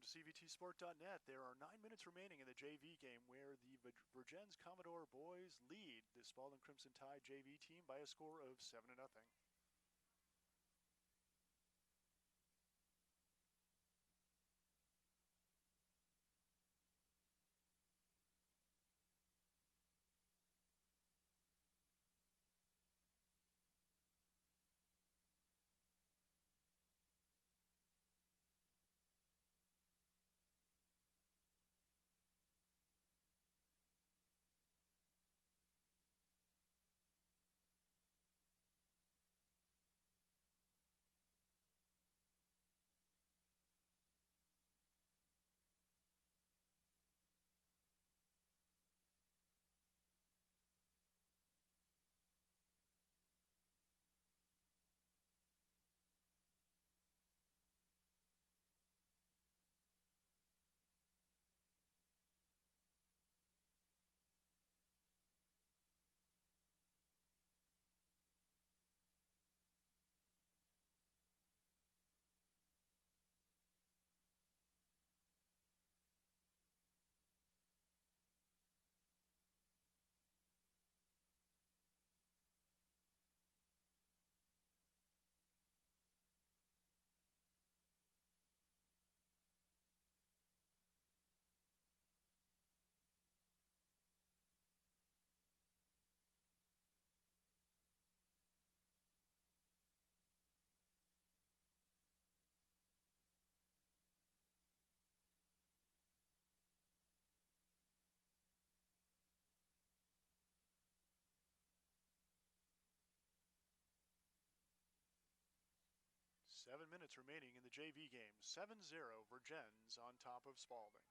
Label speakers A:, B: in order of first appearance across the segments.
A: welcome to CVTsport.net. There are 9 minutes remaining in the JV game where the Vergennes Commodore boys lead the Spaulding Crimson Tide JV team by a score of 7-0. 7 minutes remaining in the JV game. 7-0 Vergennes on top of Spaulding.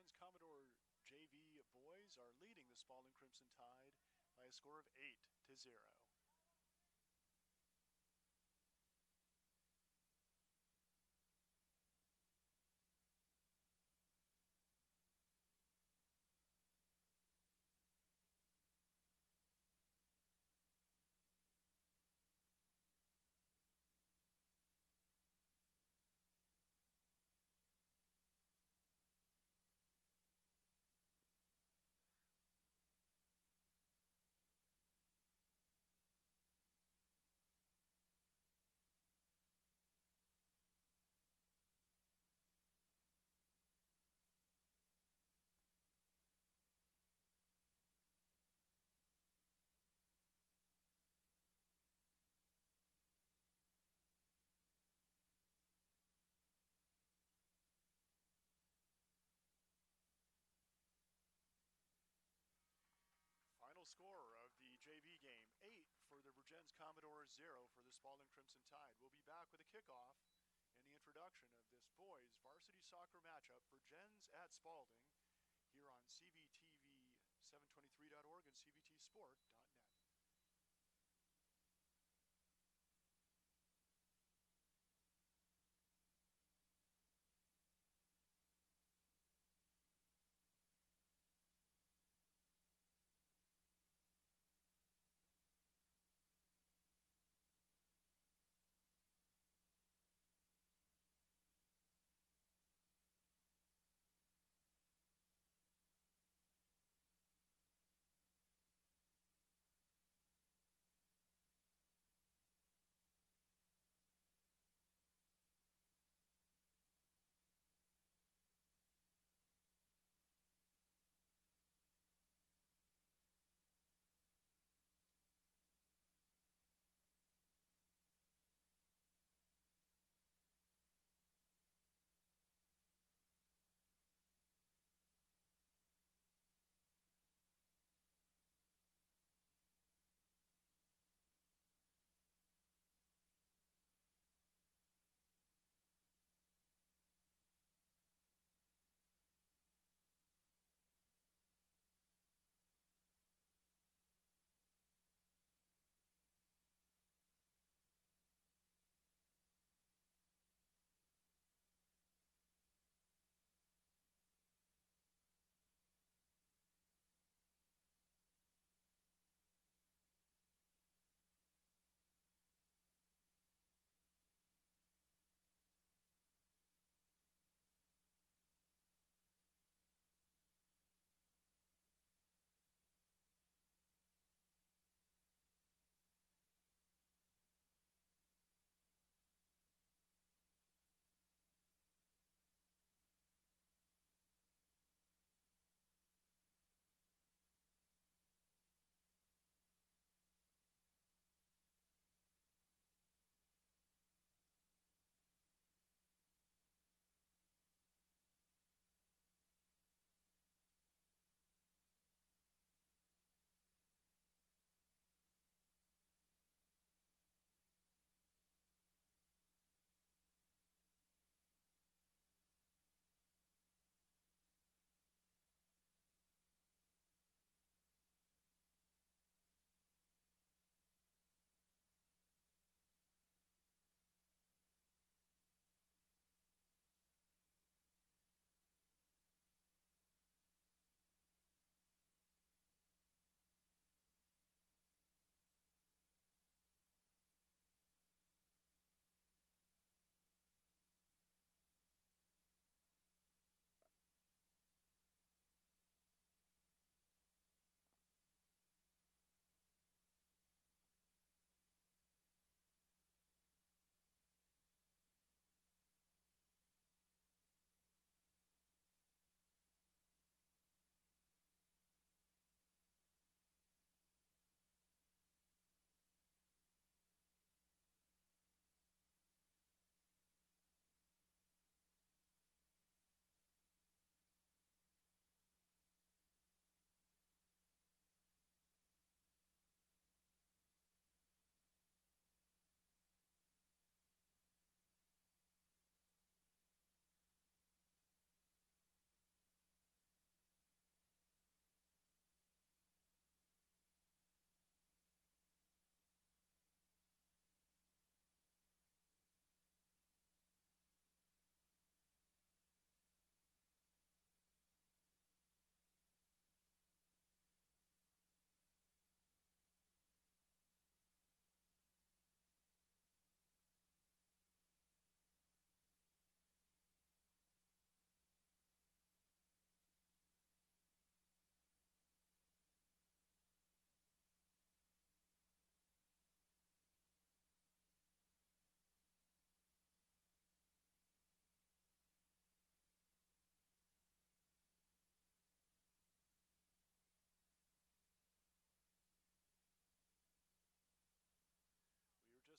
A: Vergennes Commodore JV boys are leading the Spaulding Crimson Tide by a score of 8-0. Final score of the JV game, 8 for the Vergennes Commodores, 0 for the Spaulding Crimson Tide. We'll be back with a kickoff and the introduction of this boys varsity soccer matchup, Vergennes at Spaulding, here on CVTV723.org and CVTsport.net.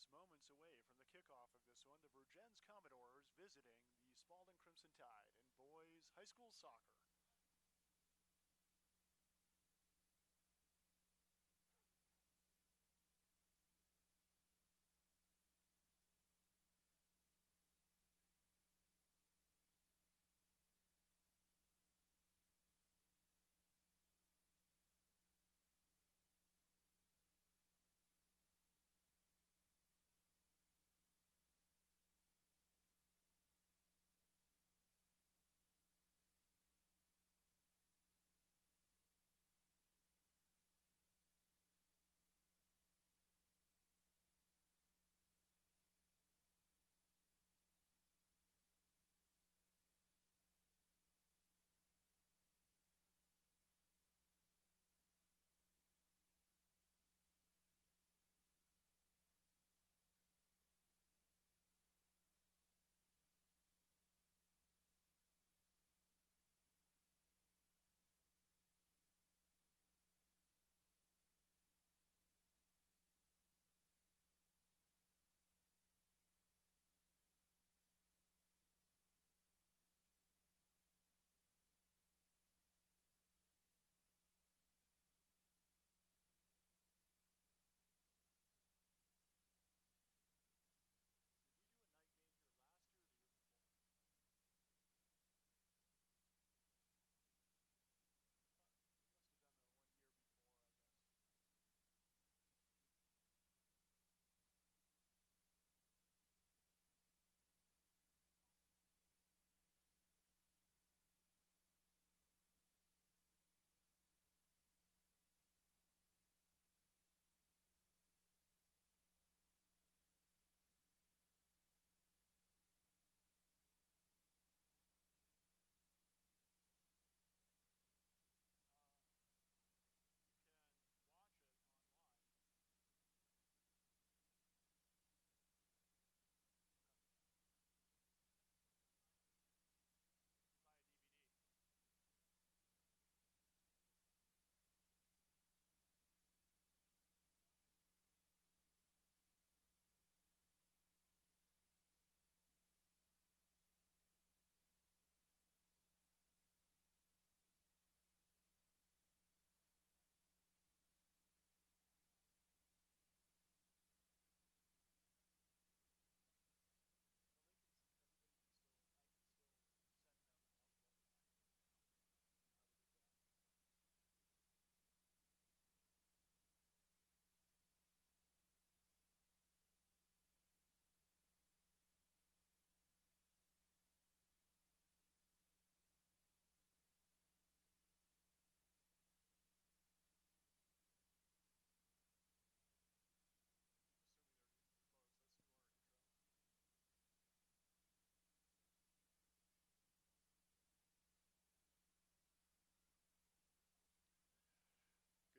A: just moments away from the kickoff of this one. The Vergennes Commodores visiting the Spaulding Crimson Tide in boys high school soccer.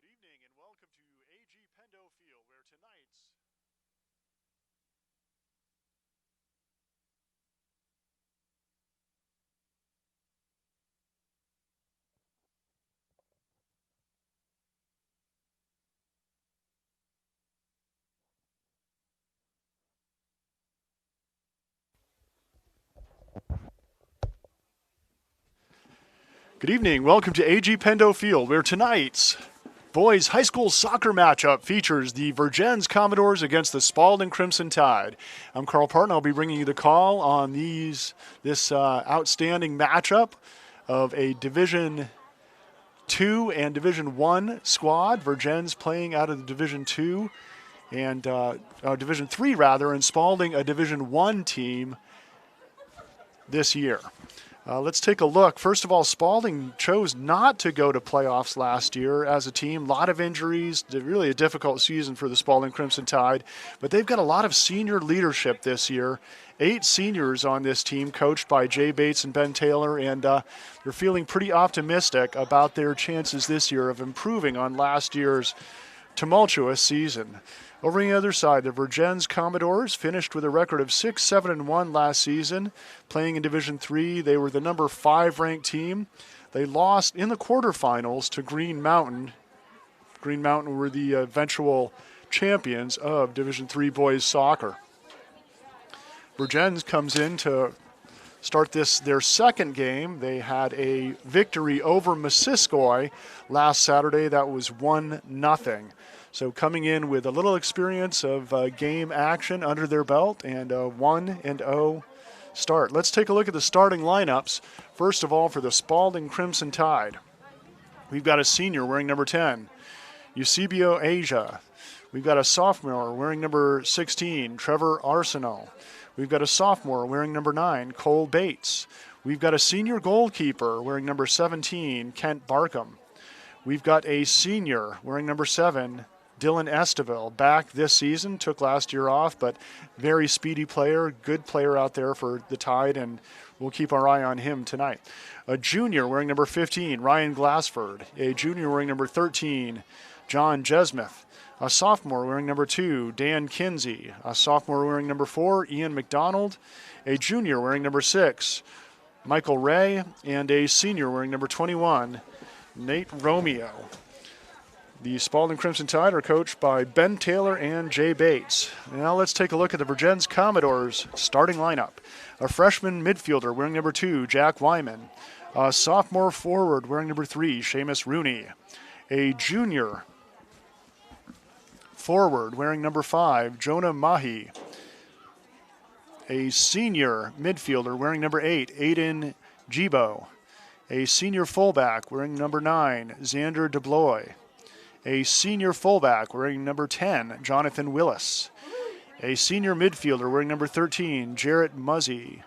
A: Good evening and welcome to AG Pendo Field, where tonight's Good evening. Welcome to AG Pendo Field, where tonight's boys high school soccer matchup features the Vergennes Commodores against the Spaulding Crimson Tide. I'm Carl Parton. I'll be bringing you the call on this outstanding matchup of a Division II and Division I squad. Vergennes playing out of the Division II and Division III rather, and Spaulding a Division I team this year. Let's take a look. First of all, Spaulding chose not to go to playoffs last year as a team. A lot of injuries, really a difficult season for the Spaulding Crimson Tide, but they've got a lot of senior leadership this year. 8 seniors on this team, coached by Jay Bates and Ben Taylor, and they're feeling pretty optimistic about their chances this year of improving on last year's tumultuous season. Over on the other side, the Vergennes Commodores finished with a record of 6-7-1 last season. Playing in Division III, they were the number 5 ranked team. They lost in the quarterfinals to Green Mountain. Green Mountain were the eventual champions of Division III boys soccer. Vergennes comes in to start their second game. They had a victory over Missisquoi last Saturday. That was 1-0. So coming in with a little experience of game action under their belt and a 1-0 start. Let's take a look at the starting lineups. First of all, for the Spaulding Crimson Tide, we've got a senior wearing number 10, Eusebio Asia. We've got a sophomore wearing number 16, Trevor Arsenal. We've got a sophomore wearing number 9, Cole Bates. We've got a senior goalkeeper wearing number 17, Kent Barkham. We've got a senior wearing number 7, Dylan Esteville. Back this season, took last year off, but very speedy player, good player out there for the Tide, and we'll keep our eye on him tonight. A junior wearing number 15, Ryan Glassford. A junior wearing number 13, John Jesmith. A sophomore wearing number 2, Dan Kinsey. A sophomore wearing number 4, Ian McDonald. A junior wearing number 6, Michael Ray. And a senior wearing number 21, Nate Romeo. The Spaulding Crimson Tide are coached by Ben Taylor and Jay Bates. Now let's take a look at the Vergennes Commodores starting lineup. A freshman midfielder wearing number 2, Jack Wyman. A sophomore forward wearing number 3, Seamus Rooney. A junior forward wearing number 5, Jonah Mahi. A senior midfielder wearing number 8, Aiden Jibo. A senior fullback wearing number 9, Xander DeBloy. A senior fullback wearing number 10, Jonathan Willis. A senior midfielder wearing number 13, Jarrett Muzzy.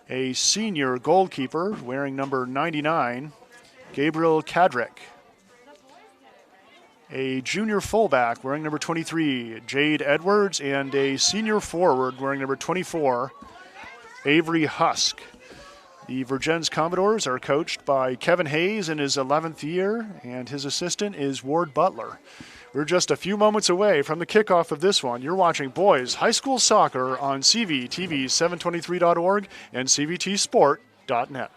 A: A senior goalkeeper wearing number 99, Gabriel Kadrick. A junior fullback wearing number 23, Jade Edwards, and a senior forward wearing number 24, Avery Husk. The Vergennes Commodores are coached by Kevin Hayes in his 11th year, and his assistant is Ward Butler. We're just a few moments away from the kickoff of this one. You're watching boys high school soccer on CVTV723.org and CVTsport.net.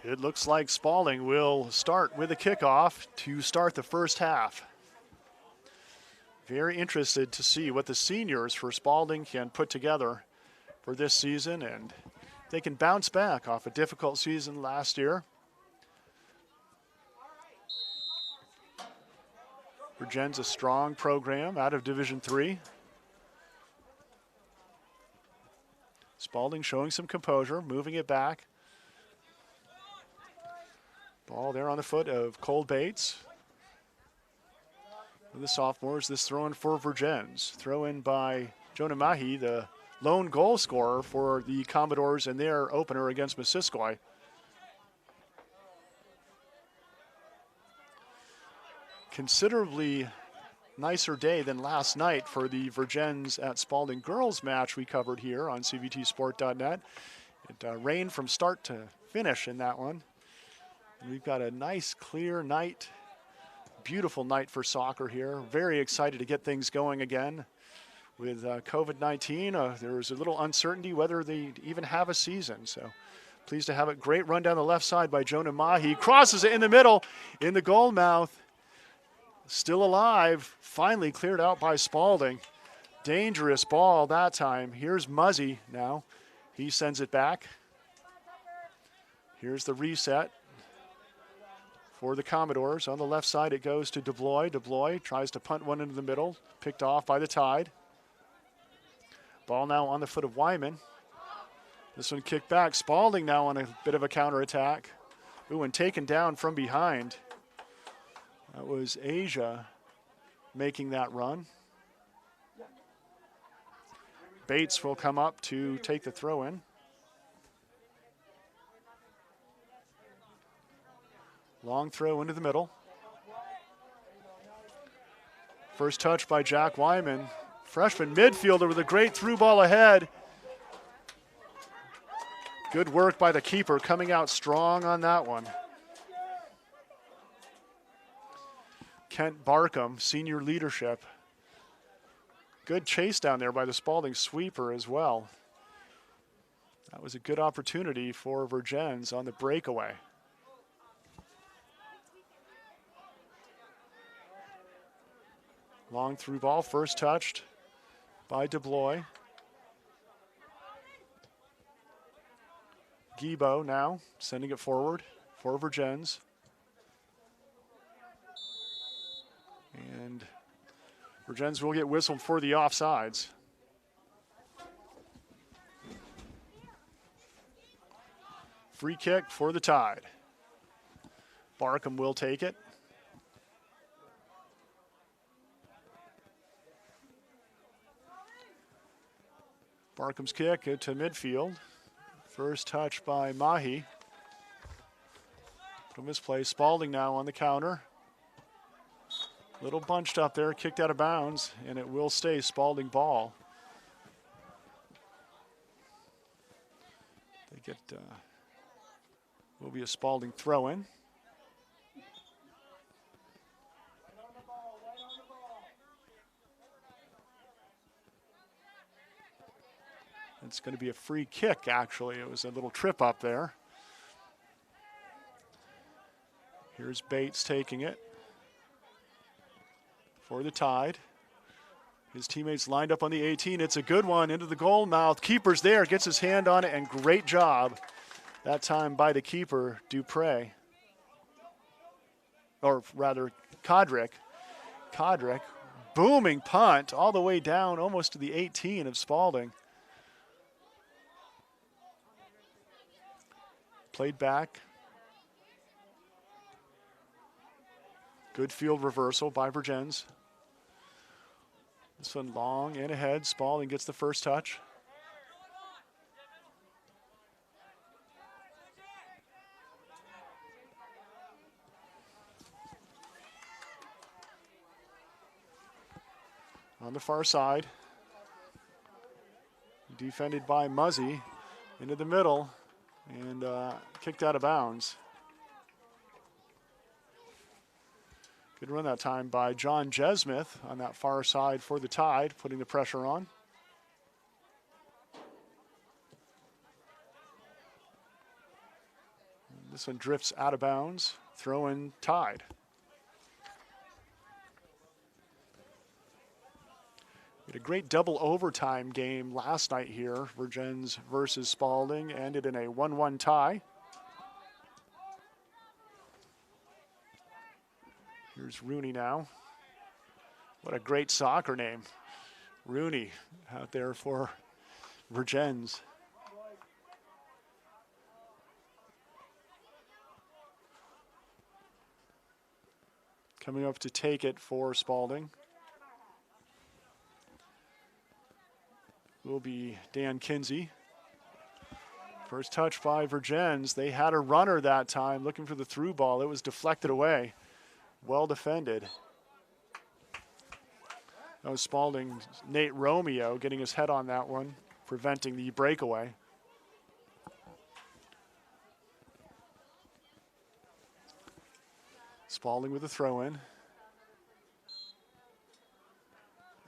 A: It looks like Spaulding will start with a kickoff to start the first half. Very interested to see what the seniors for Spaulding can put together for this season, and they can bounce back off a difficult season last year. Vergennes a strong program out of Division III. Spaulding showing some composure, moving it back. Ball there on the foot of Cole Bates. The sophomores, this throw in for Vergennes. Throw in by Jonah Mahi, the lone goal scorer for the Commodores in their opener against Missisquoi. Considerably nicer day than last night for the Vergennes at Spaulding girls match we covered here on CVTsport.net. It rained from start to finish in that one. We've got a nice, clear night, beautiful night for soccer here. Very excited to get things going again. With COVID-19, there was a little uncertainty whether they'd even have a season. So pleased to have it. Great run down the left side by Jonah Mahi. Crosses it in the middle, in the goal mouth. Still alive, finally cleared out by Spaulding. Dangerous ball that time. Here's Muzzy now. He sends it back. Here's the reset for the Commodores. On the left side, it goes to DeBloy. DeBloy tries to punt one into the middle, picked off by the Tide. Ball now on the foot of Wyman. This one kicked back. Spaulding now on a bit of a counterattack. Ooh, and taken down from behind. That was Asia making that run. Bates will come up to take the throw in. Long throw into the middle. First touch by Jack Wyman. Freshman midfielder with a great through ball ahead. Good work by the keeper, coming out strong on that one. Kent Barkham, senior leadership. Good chase down there by the Spaulding sweeper as well. That was a good opportunity for Vergennes on the breakaway. Long through ball, first touched by DeBlois. Guibo now sending it forward for Vergennes. And Vergennes will get whistled for the offsides. Free kick for the Tide. Barkham will take it. Barkham's kick to midfield. First touch by Mahi. From misplay, Spaulding now on the counter. Little bunched up there, kicked out of bounds, and it will stay Spaulding ball. They get, will be a Spaulding throw-in. It's going to be a free kick, actually. It was a little trip up there. Here's Bates taking it for the Tide. His teammates lined up on the 18. It's a good one into the goal mouth. Keeper's there, gets his hand on it, and great job that time by the keeper, Dupre. Or rather, Kodrick. Kodrick, booming punt all the way down almost to the 18 of Spaulding. Played back. Good field reversal by Vergennes. This one long and ahead. Spaulding gets the first touch. On the far side. Defended by Muzzy. Into the middle. And kicked out of bounds. Good run that time by John Jesmith on that far side for the Tide, putting the pressure on. This one drifts out of bounds. Throw in Tide. We had a great double overtime game last night here. Vergennes versus Spaulding ended in a 1-1 tie. Here's Rooney now. What a great soccer name. Rooney out there for Vergennes. Coming up to take it for Spaulding will be Dan Kinsey. First touch by Vergennes. They had a runner that time looking for the through ball. It was deflected away. Well defended. That was Spaulding's Nate Romeo getting his head on that one, preventing the breakaway. Spaulding with a throw-in.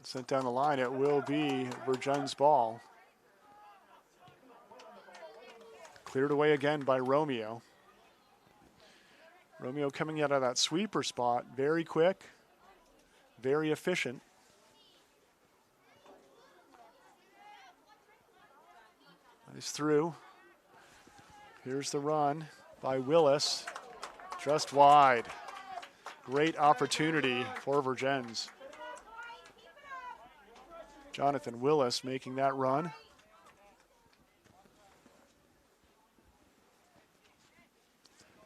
A: Sent down the line, it will be Vergennes' ball. Cleared away again by Romeo. Romeo coming out of that sweeper spot, very quick, very efficient. Nice through. Here's the run by Willis, just wide. Great opportunity for Vergennes. Jonathan Willis making that run.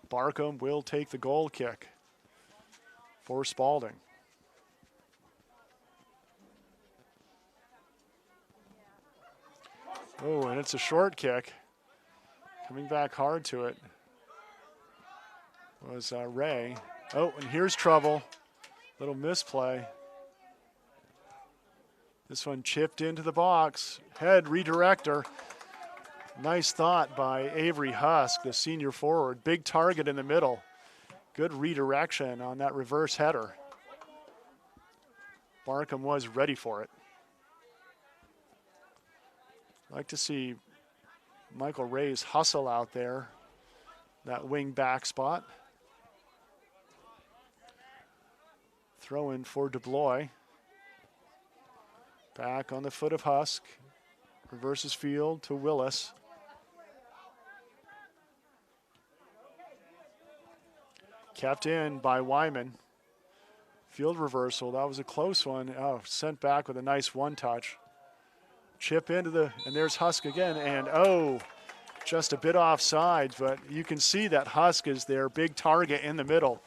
A: Barkham will take the goal kick for Spaulding. Oh, and it's a short kick. Coming back hard to it was Ray. Oh, and here's trouble. Little misplay. This one chipped into the box. Head redirector. Nice thought by Avery Husk, the senior forward. Big target in the middle. Good redirection on that reverse header. Barkham was ready for it. Like to see Michael Ray's hustle out there. That wing back spot. Throw in for DeBlois. Back on the foot of Husk. Reverses field to Willis. Kept in by Wyman. Field reversal. That was a close one. Oh, sent back with a nice one-touch. Chip into the, and there's Husk again. And oh, just a bit offside, but you can see that Husk is their big target in the middle.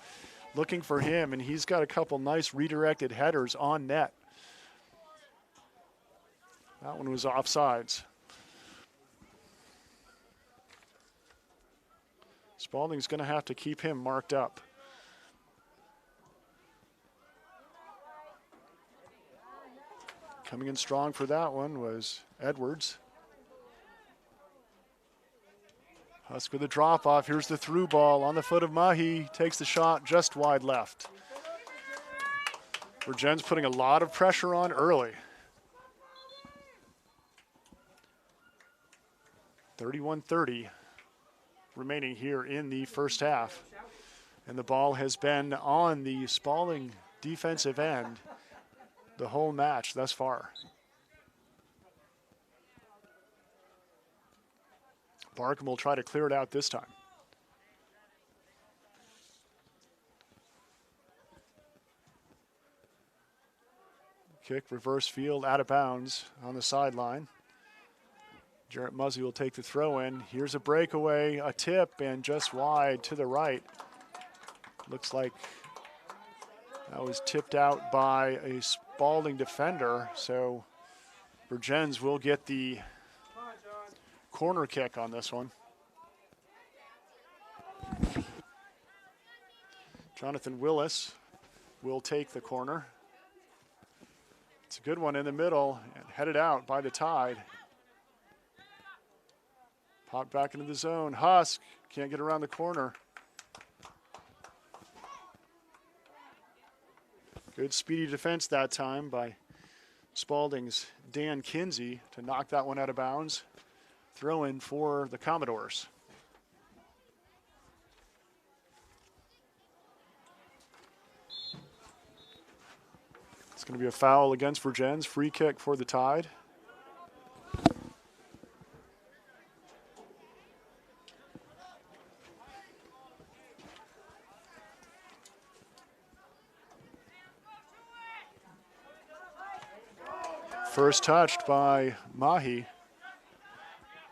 A: Looking for him, and he's got a couple nice redirected headers on net. That one was offsides. Spaulding's going to have to keep him marked up. Coming in strong for that one was Edwards. Husk with a drop off. Here's the through ball on the foot of Mahi. Takes the shot just wide left. Vergennes putting a lot of pressure on early. 31-30 remaining here in the first half. And the ball has been on the Spaulding defensive end the whole match thus far. Barkham will try to clear it out this time. Kick, reverse field, out of bounds on the sideline. Jarrett Muzzy will take the throw in. Here's a breakaway, a tip, and just wide to the right. Looks like that was tipped out by a Spaulding defender, so Vergennes will get the corner kick on this one. Jonathan Willis will take the corner. It's a good one in the middle and headed out by the Tide. Pop back into the zone. Husk can't get around the corner. Good speedy defense that time by Spaulding's Dan Kinsey to knock that one out of bounds. Throw in for the Commodores. It's going to be a foul against Vergennes. Free kick for the Tide. First touched by Mahi.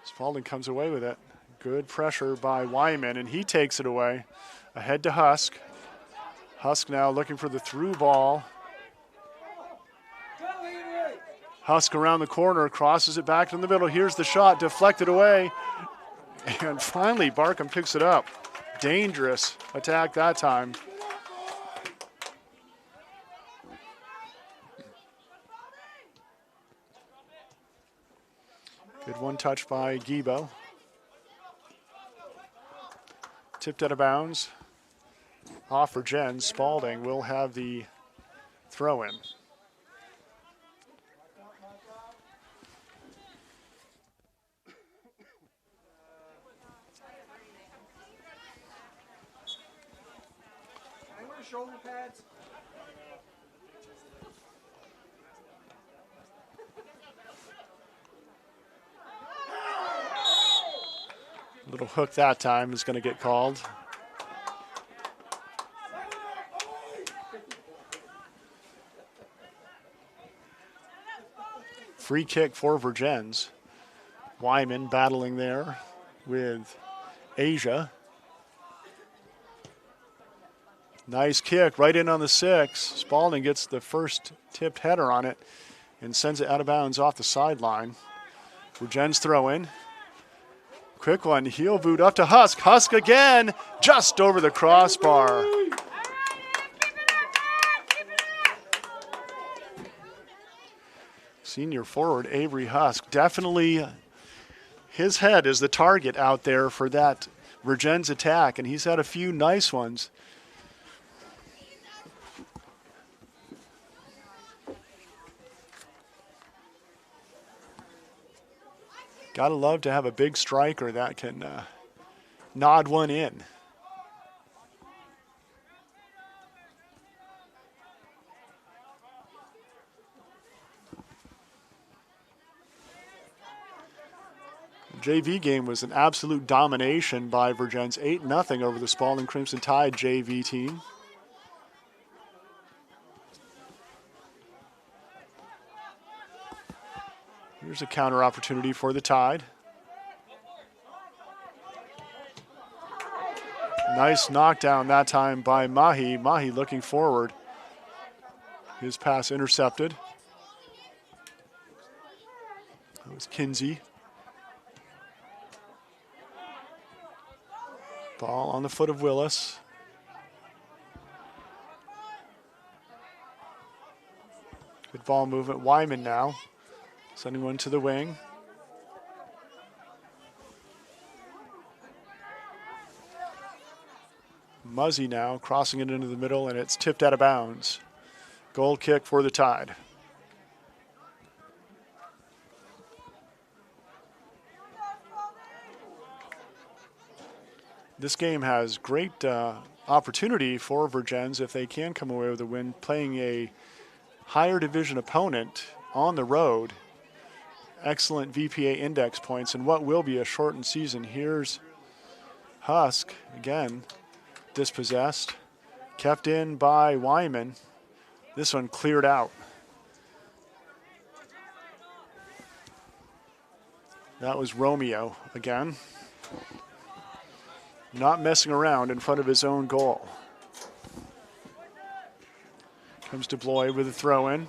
A: Spaulding comes away with it. Good pressure by Wyman, and he takes it away. Ahead to Husk. Husk now looking for the through ball. Husk around the corner, crosses it back in the middle. Here's the shot, deflected away. And finally, Barkham picks it up. Dangerous attack that time. Good one touch by Gibo. Tipped out of bounds. Off Vergennes. Spaulding will have the throw in.
B: Shoulder pads.
A: Little hook that time is going to get called. Free kick for Vergennes. Wyman battling there with Asia. Nice kick right in on the 6. Spaulding gets the first tipped header on it and sends it out of bounds off the sideline. Vergennes throw in. Quick one, heel boot up to Husk. Husk again, just over the crossbar. Senior forward Avery Husk, definitely his head is the target out there for that Vergennes attack, and he's had a few nice ones. Gotta love to have a big striker that can nod one in. The JV game was an absolute domination by Vergennes, 8-0 over the Spaulding Crimson Tide JV team. Here's a counter opportunity for the Tide. Nice knockdown that time by Mahi. Mahi looking forward. His pass intercepted. That was Kinsey. Ball on the foot of Willis. Good ball movement. Wyman now. Sending one to the wing. Muzzy now crossing it into the middle, and it's tipped out of bounds. Goal kick for the Tide. This game has great opportunity for Vergennes if they can come away with a win, playing a higher division opponent on the road. Excellent VPA index points in what will be a shortened season. Here's Husk, again, dispossessed. Kept in by Wyman. This one cleared out. That was Romeo again. Not messing around in front of his own goal. Comes to Bloy with a throw-in.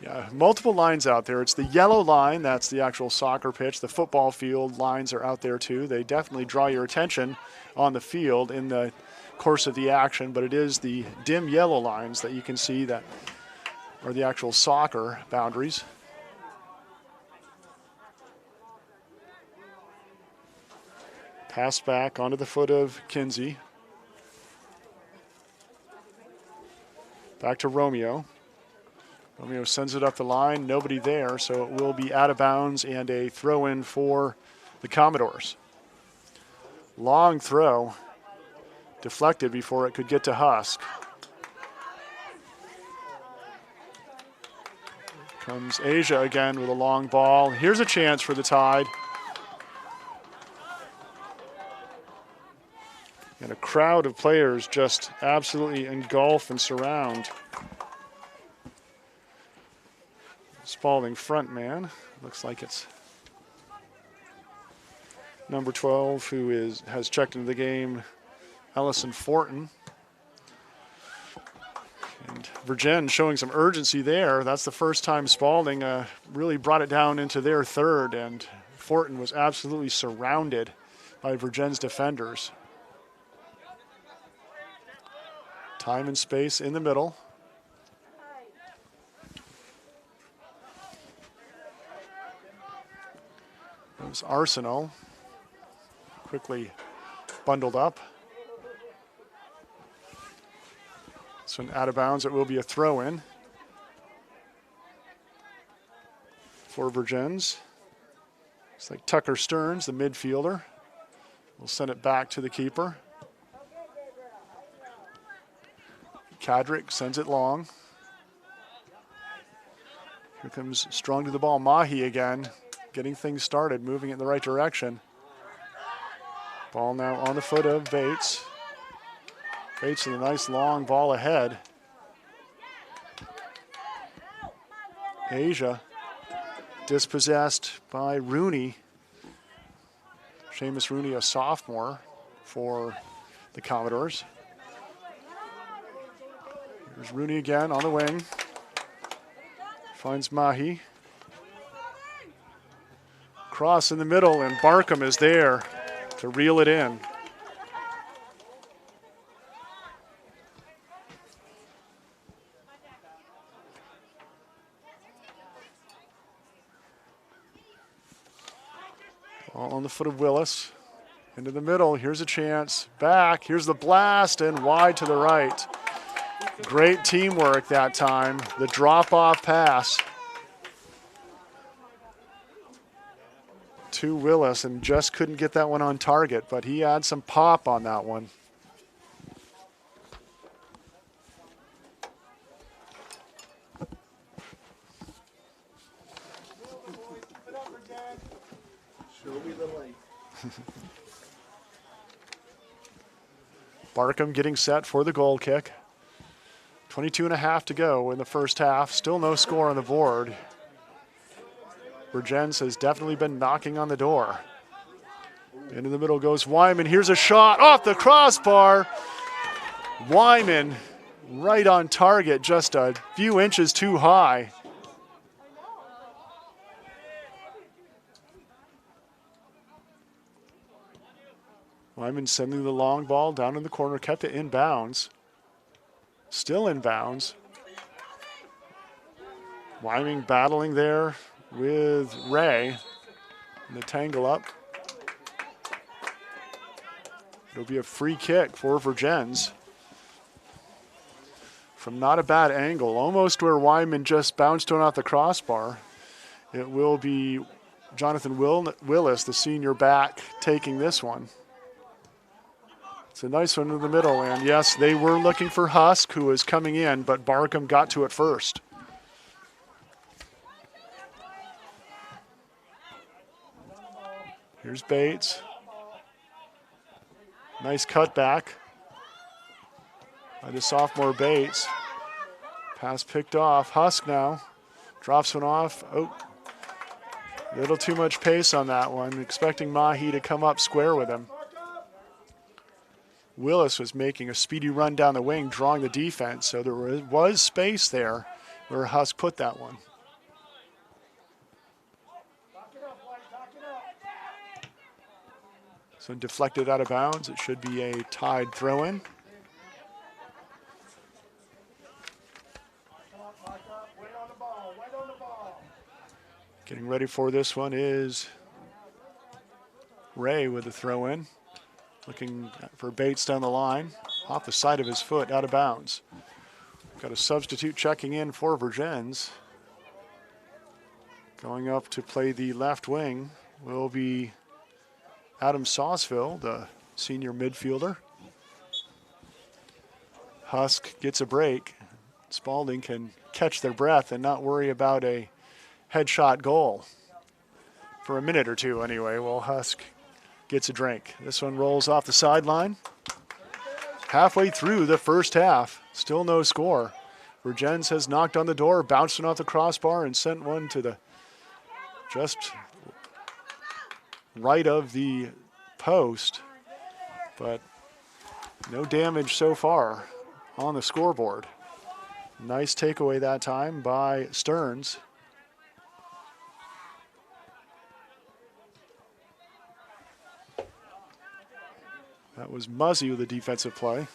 A: Yeah, multiple lines out there. It's the yellow line, that's the actual soccer pitch. The football field lines are out there too. They definitely draw your attention on the field in the course of the action, but it is the dim yellow lines that you can see that are the actual soccer boundaries. Pass back onto the foot of Kinsey. Back to Romeo. Romeo sends it up the line, nobody there, so it will be out of bounds and a throw-in for the Commodores. Long throw, deflected before it could get to Husk. Comes Asia again with a long ball. Here's a chance for the Tide. And a crowd of players just absolutely engulf and surround Spaulding front man. Looks like it's number 12 who has checked into the game, Ellison Fortin. And Vergennes showing some urgency there. That's the first time Spaulding really brought it down into their third, and Fortin was absolutely surrounded by Vergennes defenders. Time and space in the middle. There's Arsenal, quickly bundled up. This one out of bounds, it will be a throw-in for Vergennes. It's like Tucker Stearns, the midfielder. We'll send it back to the keeper. Kadrick sends it long. Here comes strong to the ball, Mahi again. Getting things started, moving in the right direction. Ball now on the foot of Bates. Bates with a nice long ball ahead. Asia dispossessed by Rooney. Seamus Rooney, a sophomore for the Commodores. Here's Rooney again on the wing. Finds Mahi. Cross in the middle, and Barkham is there to reel it in. All on the foot of Willis. Into the middle, here's a chance. Back, here's the blast, and wide to the right. Great teamwork that time. The drop-off pass to Willis, and just couldn't get that one on target, but he had some pop on that one. Barkham getting set for the goal kick. 22.5 to go in the first half. Still no score on the board. Vergennes has definitely been knocking on the door. Into the middle goes Wyman. Here's a shot off the crossbar. Wyman right on target, just a few inches too high. Wyman sending the long ball down in the corner, kept it in bounds. Still in bounds. Wyman battling there with Ray. And the tangle up. It'll be a free kick for Vergennes. From not a bad angle, almost where Wyman just bounced one off the crossbar. It will be Jonathan Willis, the senior back, taking this one. It's a nice one in the middle, and yes, they were looking for Husk, who was coming in, but Barkham got to it first. Here's Bates. Nice cutback by the sophomore Bates. Pass picked off. Husk now drops one off. Oh, a little too much pace on that one. Expecting Mahi to come up square with him. Willis was making a speedy run down the wing, drawing the defense, so there was space there where Husk put that one. So deflected out of bounds. It should be a tied throw-in. Getting ready for this one is Ray with the throw-in. Looking for Bates down the line. Off the side of his foot, out of bounds. Got a substitute checking in for Vergennes. Going up to play the left wing will be Adam Sausville, the senior midfielder. Husk gets a break. Spaulding can catch their breath and not worry about a headshot goal. For a minute or two anyway, while Husk gets a drink. This one rolls off the sideline. Halfway through the first half, still no score. Vergennes has knocked on the door, bounced one off the crossbar, and sent one to the just right of the post, but no damage so far on the scoreboard. Nice takeaway that time by Stearns. That was Muzzy with the defensive play.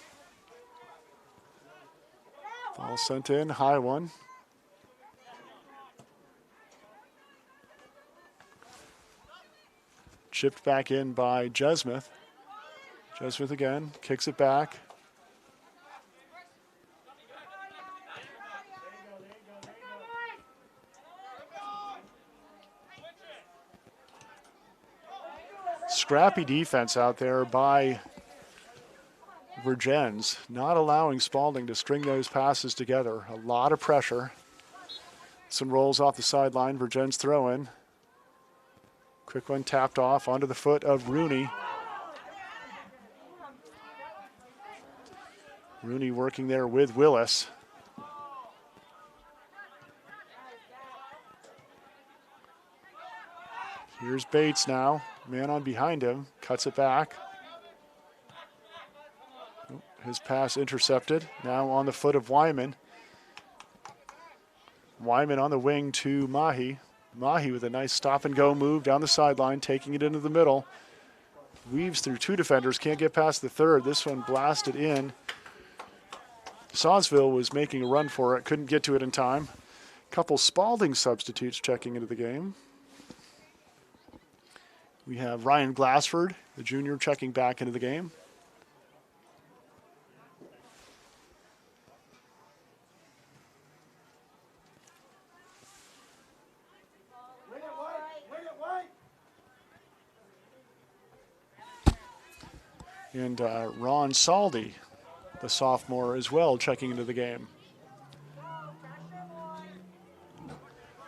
A: Ball sent in, high one. Chipped back in by Jesmith. Jesmith again, kicks it back. Scrappy defense out there by Vergennes, not allowing Spaulding to string those passes together. A lot of pressure. This one rolls off the sideline. Vergennes throw in. Quick one tapped off onto the foot of Rooney. Rooney working there with Willis. Here's Bates now. Man on behind him. Cuts it back. His pass intercepted. Now on the foot of Wyman. Wyman on the wing to Mahi. Mahi with a nice stop-and-go move down the sideline, taking it into the middle. Weaves through two defenders, can't get past the third. This one blasted in. Sawsville was making a run for it, couldn't get to it in time. Couple Spaulding substitutes checking into the game. We have Ryan Glassford, the junior, checking back into the game. And Ron Saldi, the sophomore, as well, checking into the game.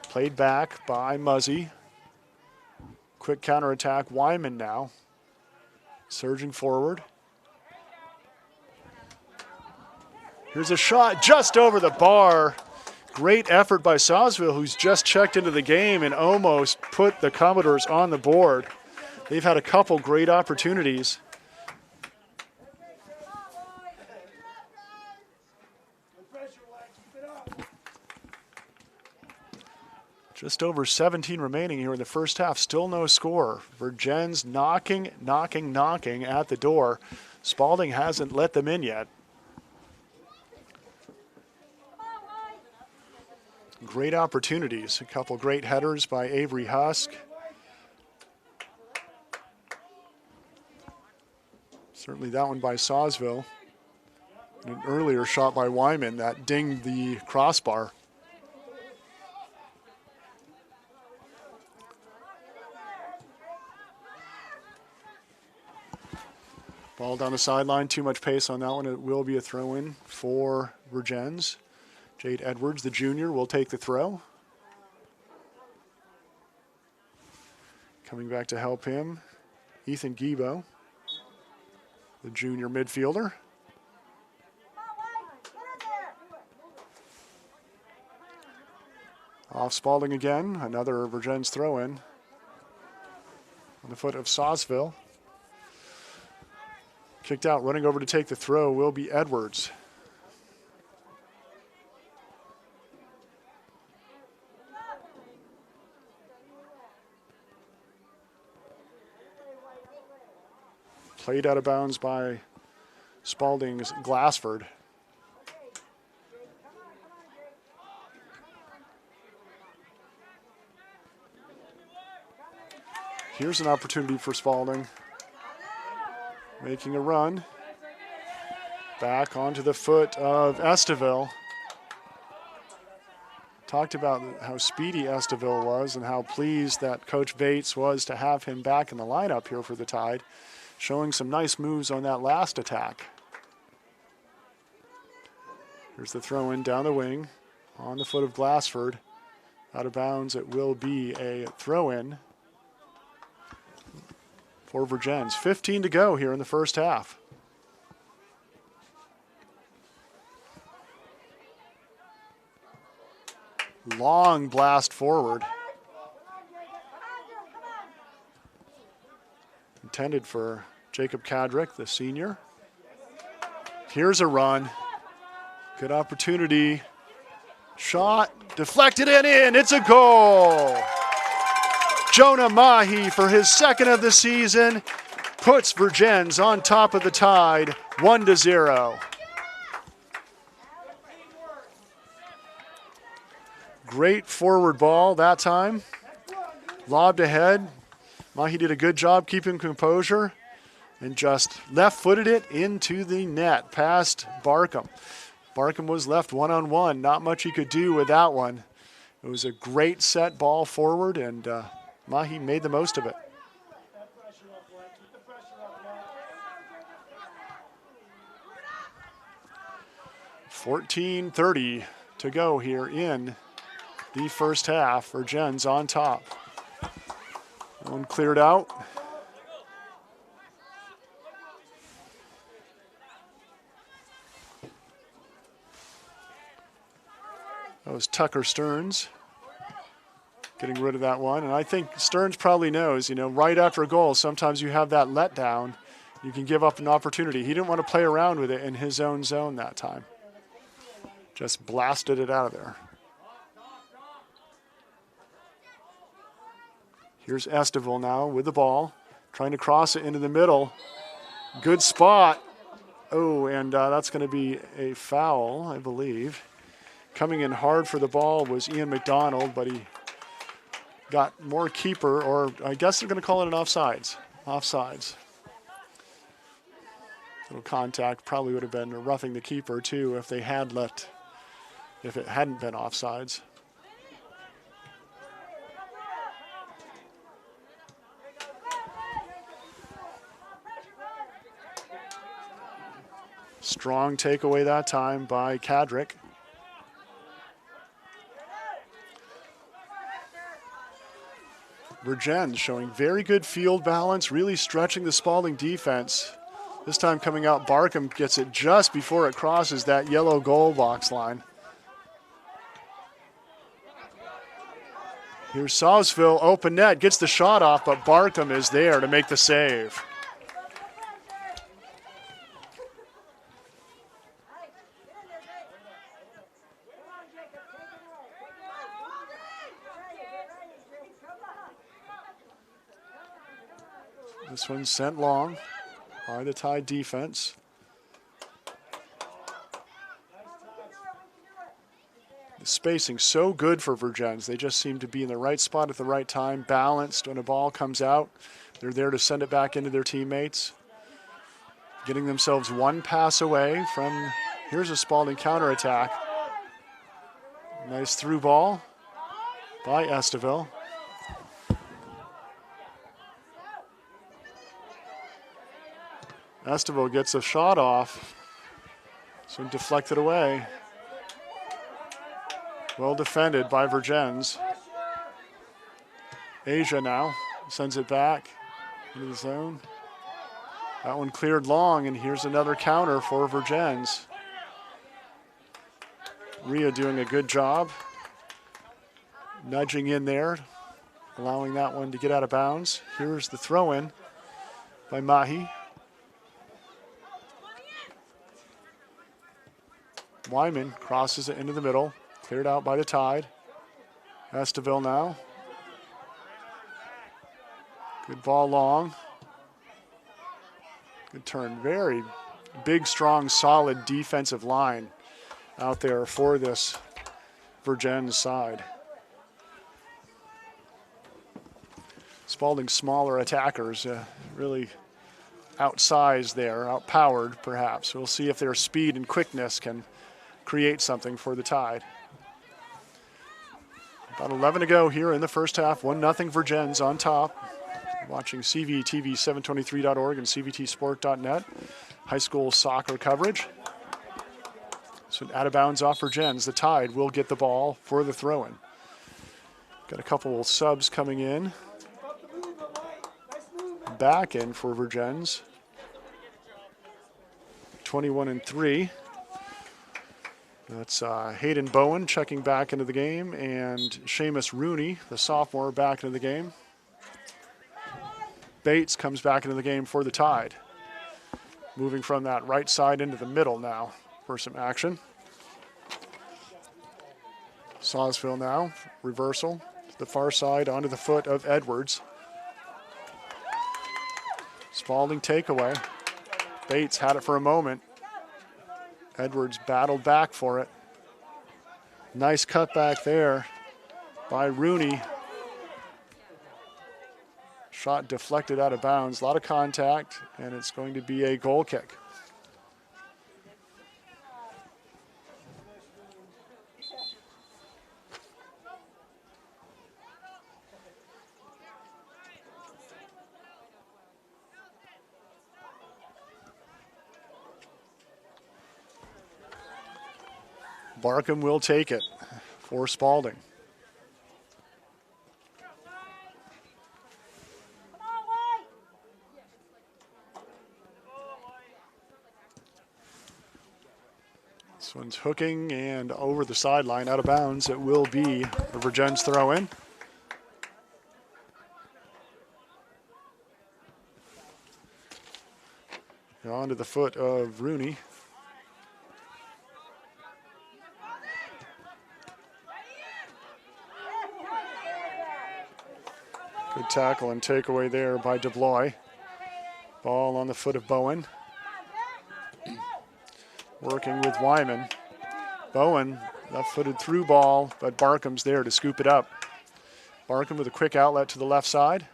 A: Played back by Muzzy. Quick counterattack. Wyman now. Surging forward. Here's a shot just over the bar. Great effort by Sawsville, who's just checked into the game and almost put the Commodores on the board. They've had a couple great opportunities. Just over 17 remaining here in the first half. Still no score. Vergennes knocking at the door. Spaulding hasn't let them in yet. Great opportunities. A couple great headers by Avery Husk. Certainly that one by Sawsville. And an earlier shot by Wyman that dinged the crossbar. Ball down the sideline, too much pace on that one. It will be a throw-in for Vergennes. Jade Edwards, the junior, will take the throw. Coming back to help him, Ethan Gibo, the junior midfielder. Off Spaulding again, another Vergennes throw-in on the foot of Sawsville. Kicked out, running over to take the throw will be Edwards. Played out of bounds by Spaulding's Glassford. Here's an opportunity for Spaulding. Making a run. Back onto the foot of Esteville. Talked about how speedy Esteville was and how pleased that Coach Bates was to have him back in the lineup here for the Tide. Showing some nice moves on that last attack. Here's the throw in down the wing on the foot of Glassford. Out of bounds, it will be a throw in for Vergennes. 15 to go here in the first half. Long blast forward. Intended for Jacob Kadrick, the senior. Here's a run. Good opportunity. Shot, deflected and in. It's a goal. Jonah Mahi, for his second of the season, puts Vergennes on top of the Tide, 1-0. Great forward ball that time. Lobbed ahead. Mahi did a good job keeping composure and just left-footed it into the net past Barkham. Barkham was left one-on-one. Not much he could do with that one. It was a great set ball forward, and Mahi made the most of it. .14:30 to go here in the first half. Vergennes on top. One cleared out. That was Tucker Stearns getting rid of that one. And I think Stearns probably knows, right after a goal, sometimes you have that letdown. You can give up an opportunity. He didn't want to play around with it in his own zone that time. Just blasted it out of there. Here's Estival now with the ball, trying to cross it into the middle. Good spot. Oh, and that's going to be a foul, I believe. Coming in hard for the ball was Ian McDonald, but he got more keeper, or I guess they're going to call it an offsides. Offsides. Little contact probably would have been roughing the keeper too if it hadn't been offsides. Strong takeaway that time by Kadrick. Vergennes showing very good field balance, really stretching the Spaulding defense. This time coming out, Barkham gets it just before it crosses that yellow goal box line. Here's Sawsville, open net, gets the shot off, but Barkham is there to make the save. This one's sent long by the Tide defense. The spacing so good for Vergennes. They just seem to be in the right spot at the right time, balanced. When a ball comes out, they're there to send it back into their teammates. Getting themselves one pass away from, here's a Spaulding counterattack. Nice through ball by Estival. Estival gets a shot off, so deflected away. Well defended by Vergennes. Asia now sends it back into the zone. That one cleared long, and here's another counter for Vergennes. Rhea doing a good job, nudging in there, allowing that one to get out of bounds. Here's the throw-in by Mahi. Wyman crosses it into the middle, cleared out by the Tide. Estival now. Good ball long. Good turn. Very big, strong, solid defensive line out there for this Vergennes side. Spaulding's smaller attackers really outsized there, outpowered perhaps. We'll see if their speed and quickness can create something for the Tide. About 11 to go here in the first half. 1-0 Vergennes on top. Watching CVTV723.org and CVTsport.net. High school soccer coverage. So out of bounds off Vergennes. The Tide will get the ball for the throw-in. Got a couple subs coming in. Back in for Vergennes. 21-3. That's Hayden Bowen checking back into the game, and Seamus Rooney, the sophomore, back into the game. Bates comes back into the game for the Tide. Moving from that right side into the middle now for some action. Sawsville now, reversal to the far side onto the foot of Edwards. Spaulding takeaway. Bates had it for a moment. Edwards battled back for it. Nice cutback there by Rooney. Shot deflected out of bounds. A lot of contact, and it's going to be a goal kick. Barkham will take it for Spaulding. This one's hooking and over the sideline, out of bounds. It will be a Vergennes throw-in. Onto the foot of Rooney. Good tackle and takeaway there by DeBlois. Ball on the foot of Bowen. Working with Wyman. Bowen, left-footed through ball, but Barkham's there to scoop it up. Barkham with a quick outlet to the left side.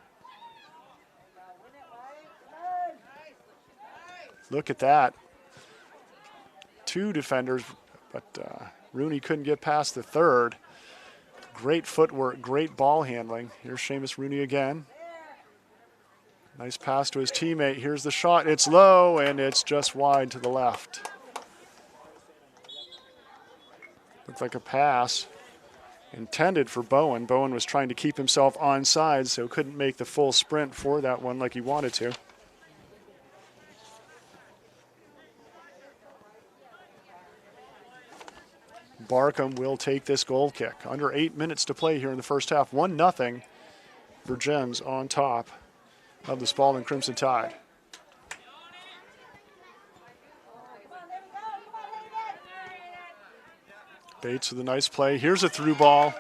A: Look at that. Two defenders, but Rooney couldn't get past the third. Great footwork, great ball handling. Here's Seamus Rooney again. Nice pass to his teammate. Here's the shot. It's low, and it's just wide to the left. Looked like a pass intended for Bowen. Bowen was trying to keep himself onside, so couldn't make the full sprint for that one like he wanted to. Barkham will take this goal kick. Under 8 minutes to play here in the first half. 1-0. Vergennes on top of the Spaulding Crimson Tide. Bates with a nice play. Here's a through ball.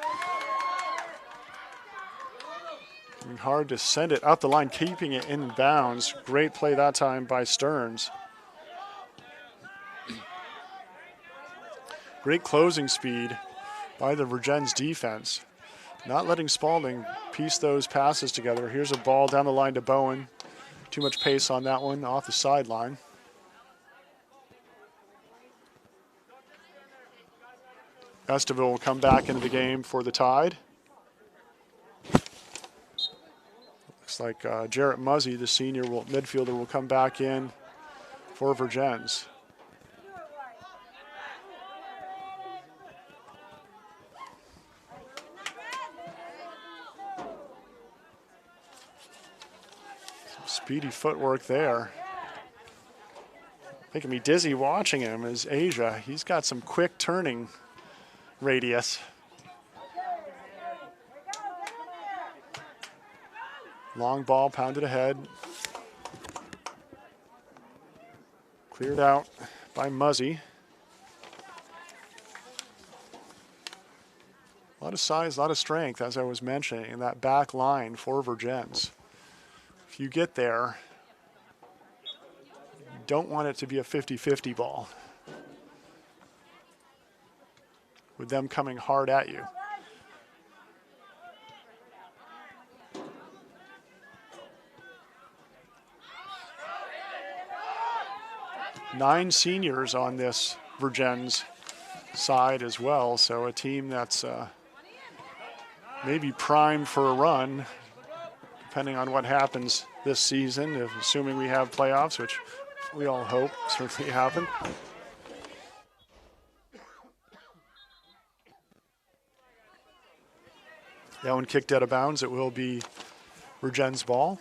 A: And hard to send it up the line, keeping it in bounds. Great play that time by Stearns. Great closing speed by the Vergennes defense. Not letting Spaulding piece those passes together. Here's a ball down the line to Bowen. Too much pace on that one, off the sideline. Esteville will come back into the game for the Tide. Looks like Jarrett Muzzy, the senior midfielder, will come back in for Vergennes. Speedy footwork there. Making me dizzy watching him is Asia. He's got some quick turning radius. Long ball pounded ahead. Cleared out by Muzzy. A lot of size, a lot of strength, as I was mentioning, in that back line for Vergennes. If you get there, you don't want it to be a 50-50 ball with them coming hard at you. Nine seniors on this Vergennes side as well, so a team that's maybe primed for a run, depending on what happens this season, assuming we have playoffs, which we all hope certainly happen. That one kicked out of bounds. It will be Vergennes' ball.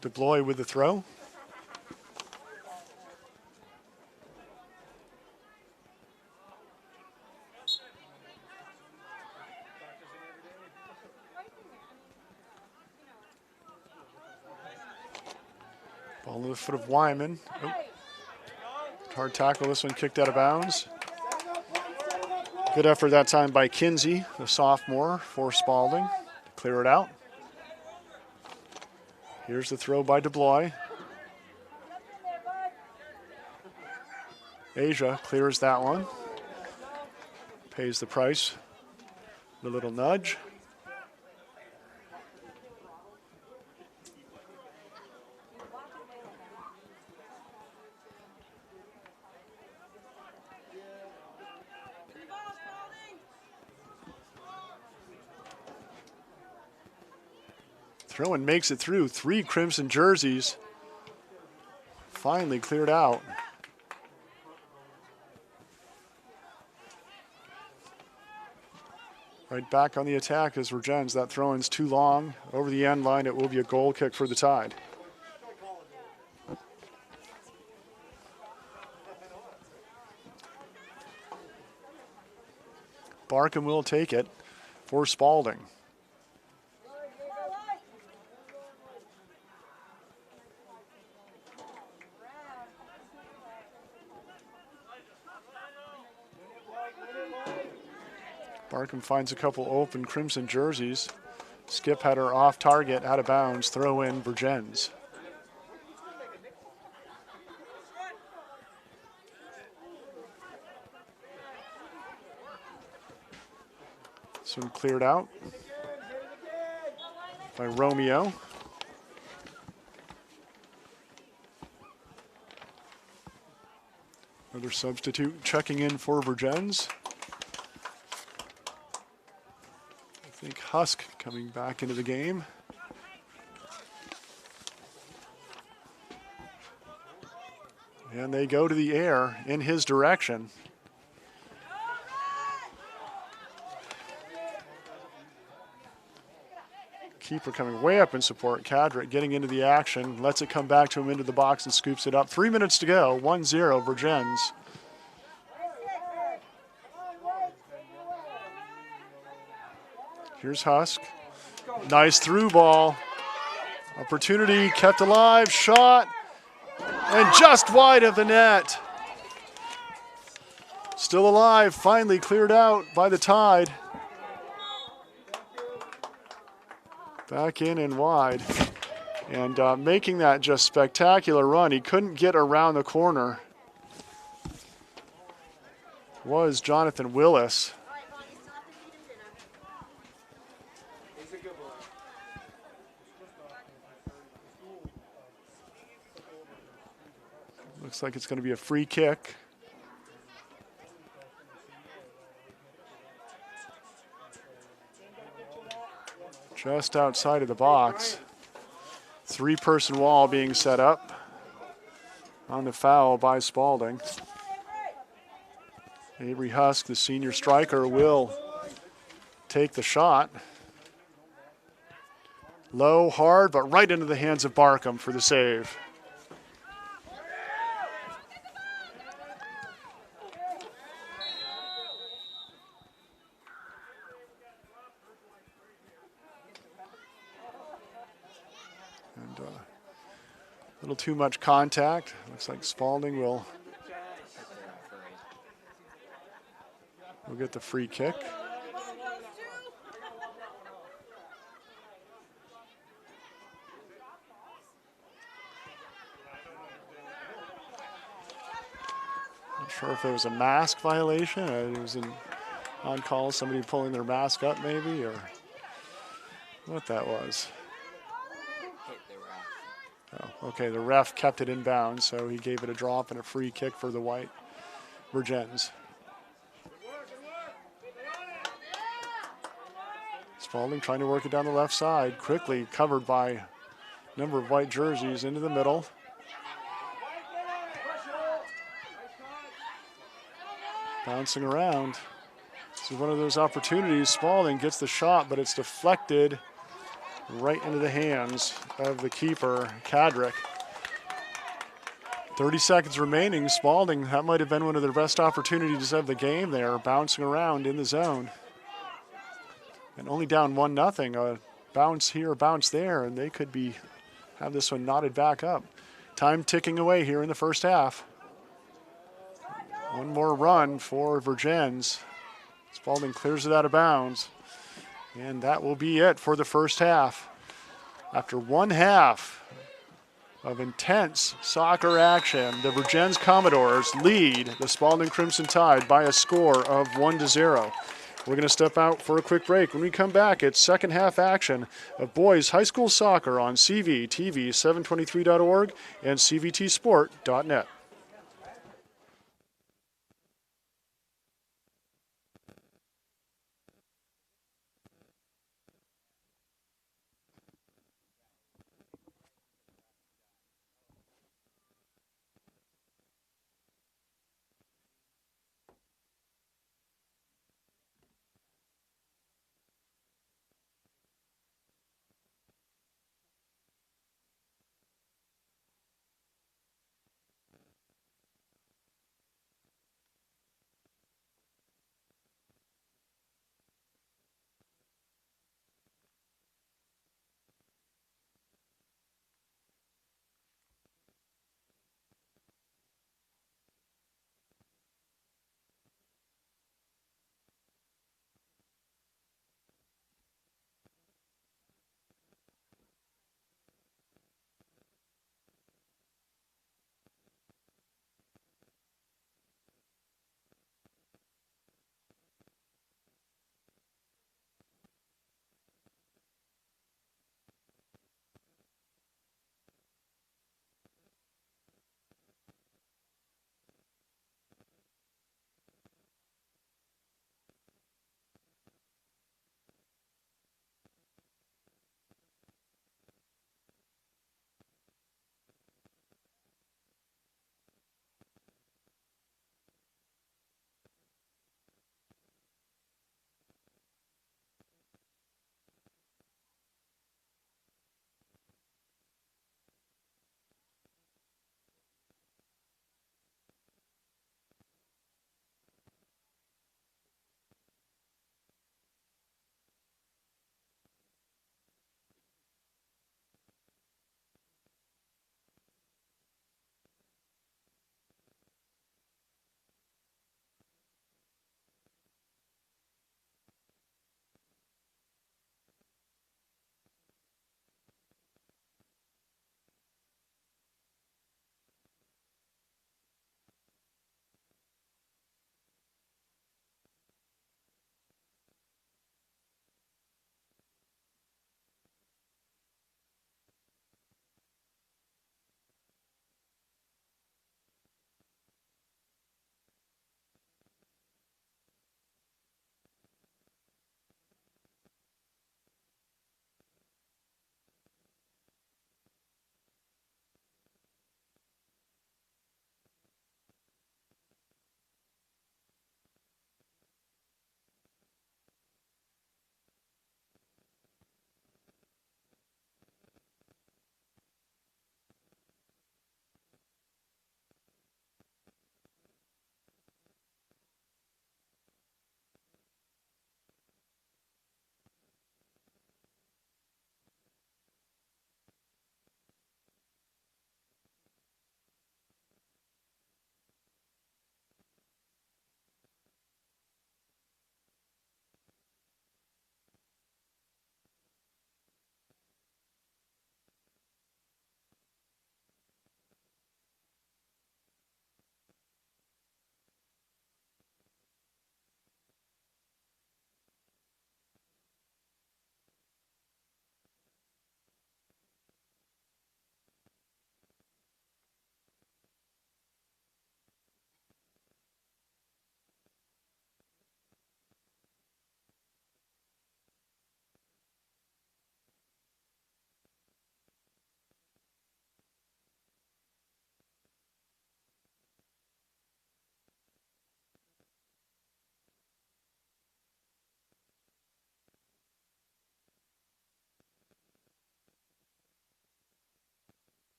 A: DeBlois with the throw. Ball to the foot of Wyman. Oh. Hard tackle, this one kicked out of bounds. Good effort that time by Kinsey, the sophomore for Spaulding, to clear it out. Here's the throw by DeBlois. Asia clears that one. Pays the price. The little nudge. Throw-in makes it through. 3 crimson jerseys. Finally cleared out. Right back on the attack is Vergennes. That throw-in's too long. Over the end line, it will be a goal kick for the Tide. Barkham will take it for Spaulding. Barkham finds a couple open Crimson jerseys. Skip header off target, out of bounds, throw in Vergennes. This one cleared out by Romeo. Another substitute checking in for Vergennes. I think Husk coming back into the game. And they go to the air in his direction. Keeper coming way up in support. Kadrick getting into the action, lets it come back to him into the box and scoops it up. 3 minutes to go, 1-0 Vergennes. Here's Husk. Nice through ball. Opportunity kept alive, shot, and just wide of the net. Still alive, finally cleared out by the Tide. Back in and wide. And making that just spectacular run. He couldn't get around the corner. Was Jonathan Willis. Looks like it's going to be a free kick. Just outside of the box. 3-person wall being set up on the foul by Spaulding. Avery Husk, the senior striker, will take the shot. Low, hard, but right into the hands of Barkham for the save. A little too much contact. Looks like Spaulding will get the free kick. Not sure if it was a mask violation. It was on call, somebody pulling their mask up maybe, or what that was. Oh, okay, the ref kept it in bounds, so he gave it a drop and a free kick for the white Vergennes. Spaulding trying to work it down the left side, quickly covered by a number of white jerseys into the middle. Bouncing around. This is one of those opportunities. Spaulding gets the shot, but it's deflected right into the hands of the keeper, Kadrick. 30 seconds remaining. Spaulding, that might have been one of their best opportunities of the game there, bouncing around in the zone. And only down 1-0. A bounce here, a bounce there, and they could have this one knotted back up. Time ticking away here in the first half. One more run for Vergennes. Spaulding clears it out of bounds. And that will be it for the first half. After one half of intense soccer action, the Vergennes Commodores lead the Spaulding Crimson Tide by a score of 1-0. We're going to step out for a quick break. When we come back, it's second half action of boys high school soccer on CVTV723.org and CVTsport.net.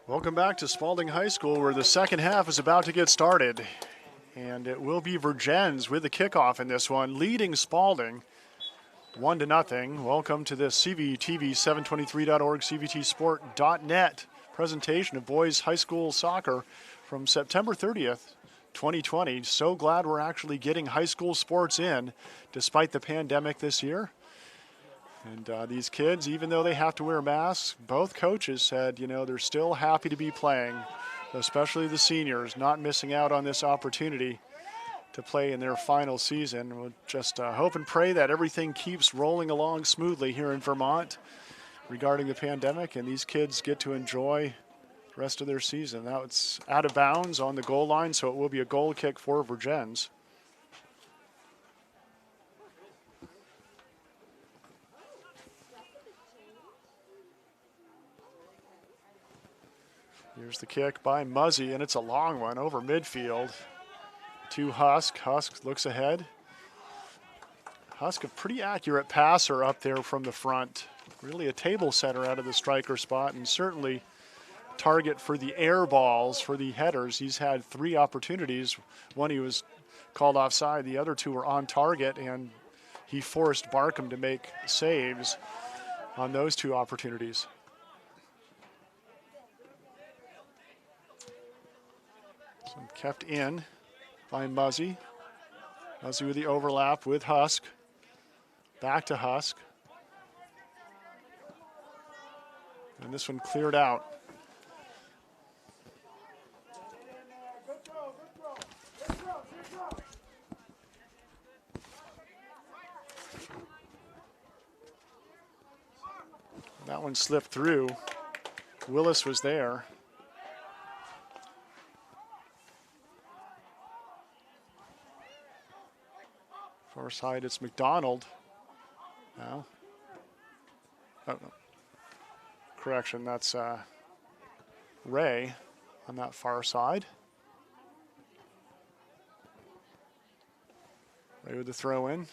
A: Welcome back to Spaulding High School, where the second half is about to get started. And it will be Vergennes with the kickoff in this one, leading Spaulding 1-0. Welcome to this CVTV723.org, CVTsport.net presentation of boys high school soccer from September 30th, 2020. So glad we're actually getting high school sports in despite the pandemic this year. And these kids, even though they have to wear masks, both coaches said, you know, they're still happy to be playing, especially the seniors, not missing out on this opportunity to play in their final season. We'll just hope and pray that everything keeps rolling along smoothly here in Vermont regarding the pandemic, and these kids get to enjoy the rest of their season. Now it's out of bounds on the goal line, so it will be a goal kick for Vergennes. Here's the kick by Muzzy, and it's a long one over midfield to Husk. Husk looks ahead. Husk, a pretty accurate passer up there from the front. Really a table setter out of the striker spot, and certainly target for the air balls, for the headers. He's had 3 opportunities. One he was called offside. The other 2 were on target, and he forced Barkham to make saves on those 2 opportunities. So kept in by Muzzy. Muzzy with the overlap with Husk. Back to Husk. And this one cleared out. That one slipped through. Willis was there. Far side, it's McDonald. Now. Oh, no. Correction, that's Ray on that far side. Ray with the throw in.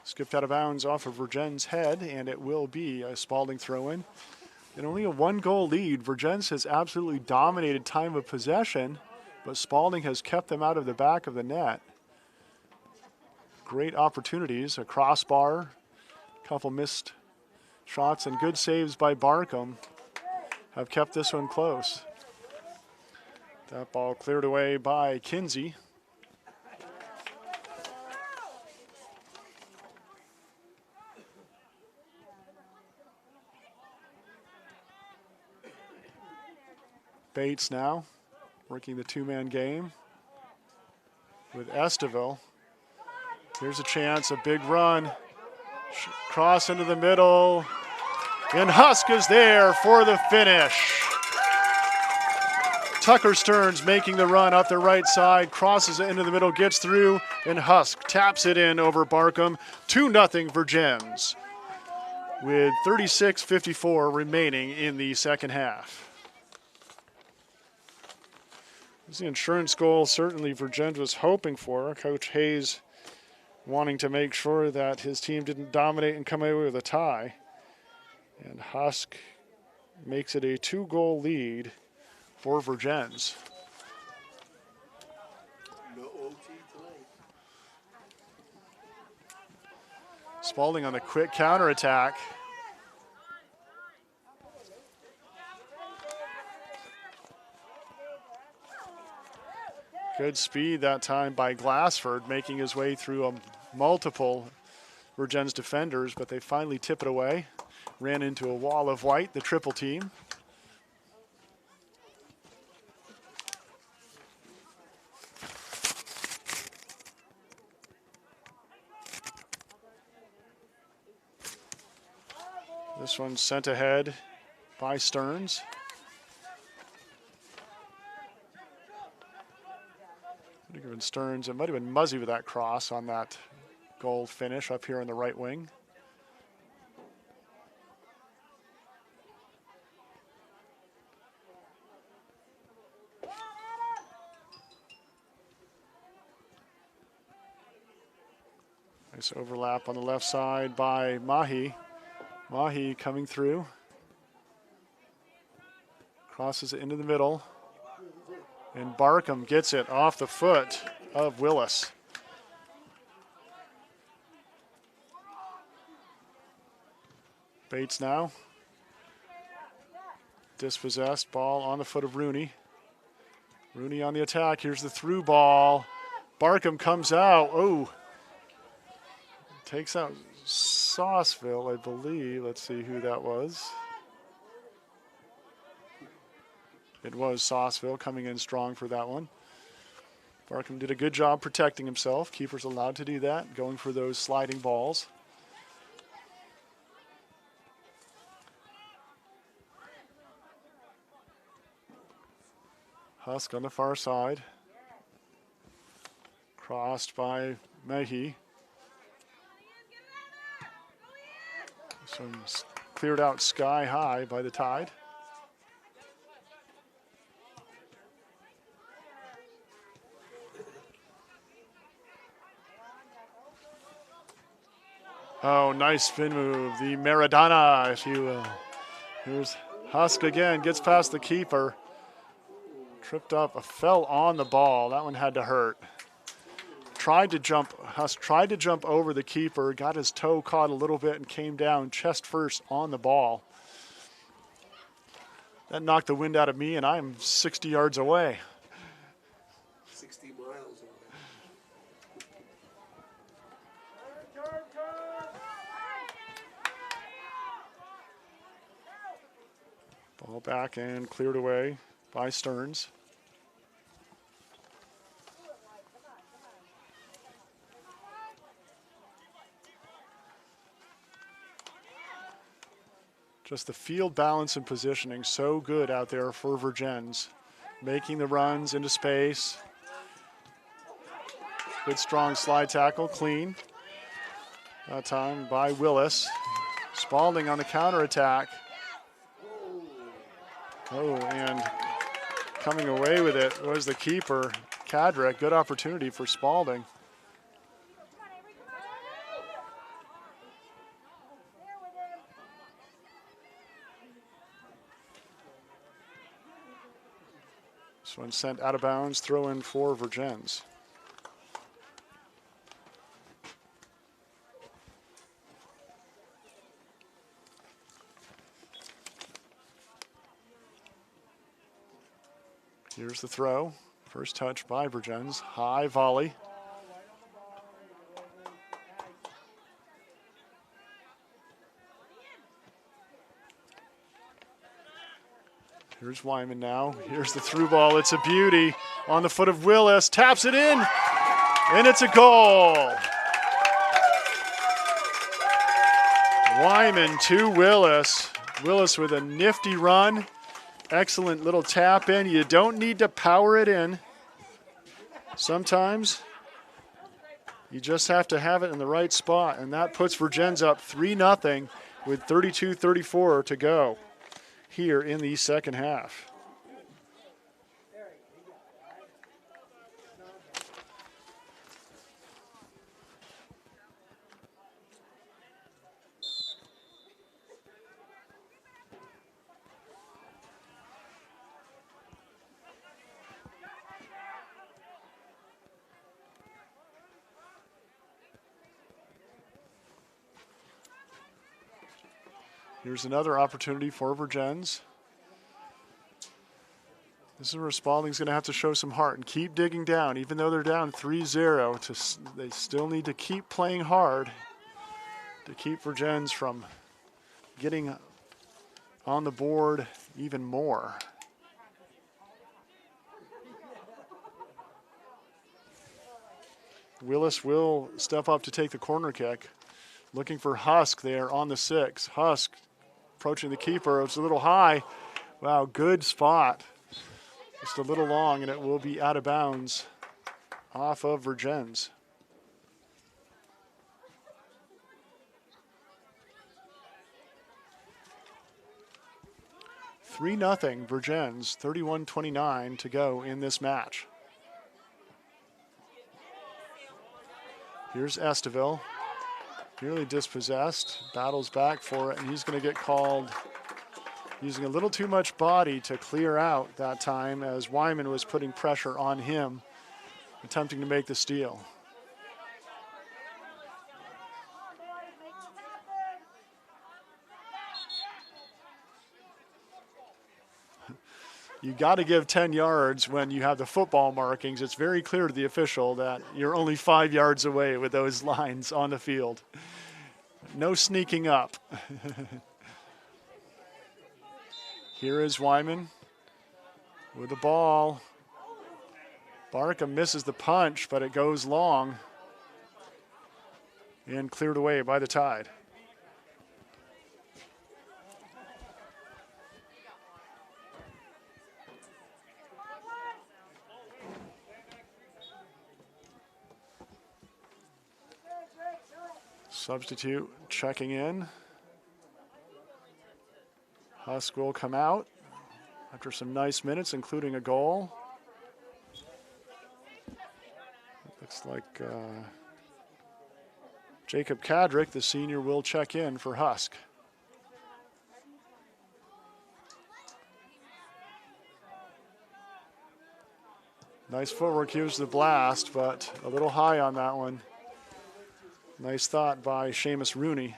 A: Skipped out of bounds off of Vergennes' head, and it will be a Spaulding throw in. And only a 1-goal lead. Vergennes has absolutely dominated time of possession, but Spaulding has kept them out of the back of the net. Great opportunities, a crossbar, a couple missed shots, and good saves by Barkham have kept this one close. That ball cleared away by Kinsey. Bates now working the 2-man game with Esteville. Here's a chance, a big run. Cross into the middle. And Husk is there for the finish. Tucker Stearns making the run up the right side, crosses it into the middle, gets through, and Husk taps it in over Barkham. 2-0 Vergennes with 36:54 remaining in the second half. This is the insurance goal certainly Vergennes was hoping for. Coach Hayes wanting to make sure that his team didn't dominate and come away with a tie. And Husk makes it a 2-goal lead for Vergennes.
B: No OT tonight.
A: Spaulding on the quick counterattack. Good speed that time by Glassford, making his way through multiple Vergennes defenders, but they finally tip it away. Ran into a wall of white, the triple team. This one's sent ahead by Stearns. Stearns, it might have been Muzzy with that cross on that goal finish up here in the right wing. Nice overlap on the left side by Mahi. Mahi coming through. Crosses it into the middle. And Barkham gets it off the foot of Willis. Bates now. Dispossessed, ball on the foot of Rooney. Rooney on the attack. Here's the through ball. Barkham comes out. Oh. Takes out Sauceville, I believe. Let's see who that was. It was Sauceville coming in strong for that one. Barkham did a good job protecting himself. Keeper's allowed to do that, going for those sliding balls. Husk on the far side. Crossed by Mehi. This one's cleared out sky high by the Tide. Oh, nice spin move. The Maradona, if you will. Here's Husk again, gets past the keeper. Tripped up, fell on the ball. That one had to hurt. Husk tried to jump over the keeper, got his toe caught a little bit and came down chest first on the ball. That knocked the wind out of me and I'm 60 yards away.
B: 60 miles away.
A: Ball back and cleared away by Stearns. Just the field balance and positioning so good out there for Vergennes. Making the runs into space. Good strong slide tackle, clean. That time by Willis. Spaulding on the counterattack. Oh, and coming away with it was the keeper, Kadrick. Good opportunity for Spaulding. This one sent out of bounds, throw in for Vergennes. Here's the throw. First touch by Vergennes. High volley. Here's Wyman now. Here's the through ball. It's a beauty on the foot of Willis. Taps it in, and it's a goal. Wyman to Willis. Willis with a nifty run. Excellent little tap in. You don't need to power it in. Sometimes you just have to have it in the right spot, and that puts Vergennes up 3-0 with 32-34 to go here in the second half. Here's another opportunity for Vergennes. This is where Spaulding's going to have to show some heart and keep digging down, even though they're down 3-0. They still need to keep playing hard to keep Vergennes from getting on the board even more. Willis will step up to take the corner kick. Looking for Husk there on the 6. Husk approaching the keeper. It's a little high. Wow, good spot. Just a little long, and it will be out of bounds off of Vergennes. (3-0) Vergennes, 31-29 to go in this match. Here's Esteville. Nearly dispossessed, battles back for it, and he's going to get called using a little too much body to clear out that time as Wyman was putting pressure on him, attempting to make the steal. You got to give 10 yards when you have the football markings. It's very clear to the official that you're only 5 yards away with those lines on the field. No sneaking up. Here is Wyman with the ball. Barkham misses the punch, but it goes long and cleared away by the Tide. Substitute checking in. Husk will come out after some nice minutes, including a goal. Looks like Jacob Kadrick, the senior, will check in for Husk. Nice footwork. Here's the blast, but a little high on that one. Nice thought by Seamus Rooney.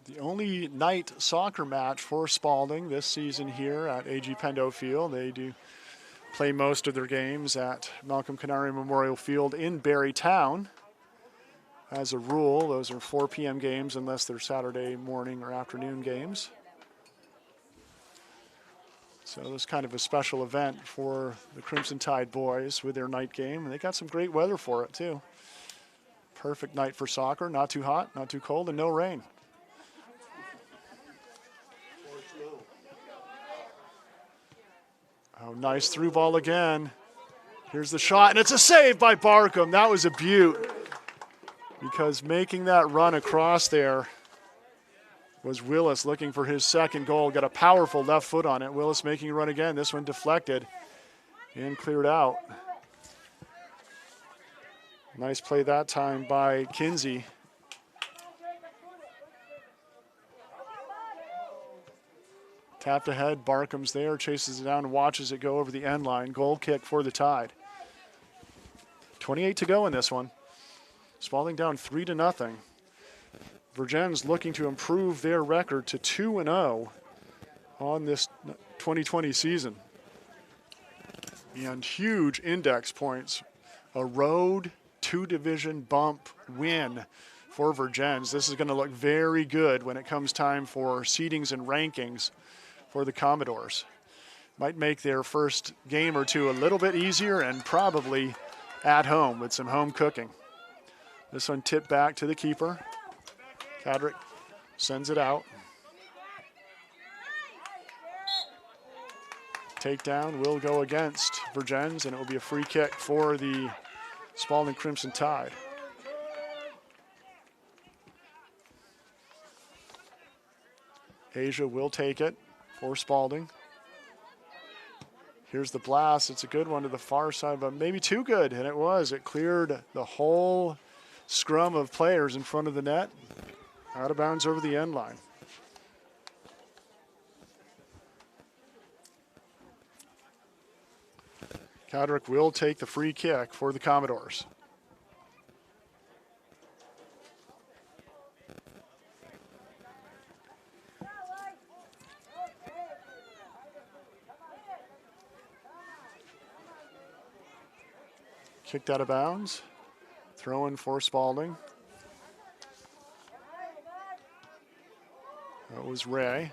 A: The only night soccer match for Spaulding this season here at A.G. Pendo Field. They do play most of their games at Malcolm Canary Memorial Field in Barrytown. As a rule, those are 4 p.m. games unless they're Saturday morning or afternoon games. So it was kind of a special event for the Crimson Tide boys with their night game. And they got some great weather for it, too. Perfect night for soccer. Not too hot, not too cold, and no rain. Oh, nice through ball again. Here's the shot, and it's a save by Barkham. That was a beaut, because making that run across there was Willis looking for his second goal. Got a powerful left foot on it. Willis making a run again. This one deflected and cleared out. Nice play that time by Kinsey. Tapped ahead, Barkham's there, chases it down and watches it go over the end line. Goal kick for the Tide. 28 to go in this one. Spaulding down 3-0. Vergennes looking to improve their record to 2-0 on this 2020 season. And huge index points. A road 2-division bump win for Vergennes. This is going to look very good when it comes time for seedings and rankings for the Commodores. Might make their first game or two a little bit easier, and probably at home with some home cooking. This one tipped back to the keeper. Kadrick sends it out. Takedown will go against Vergennes, and it will be a free kick for the Spaulding Crimson Tide. Asia will take it for Spaulding. Here's the blast. It's a good one to the far side, but maybe too good, and it was. It cleared the whole scrum of players in front of the net. Out of bounds over the end line. Kadrick will take the free kick for the Commodores. Kicked out of bounds. Throw in for Spaulding. That was Ray.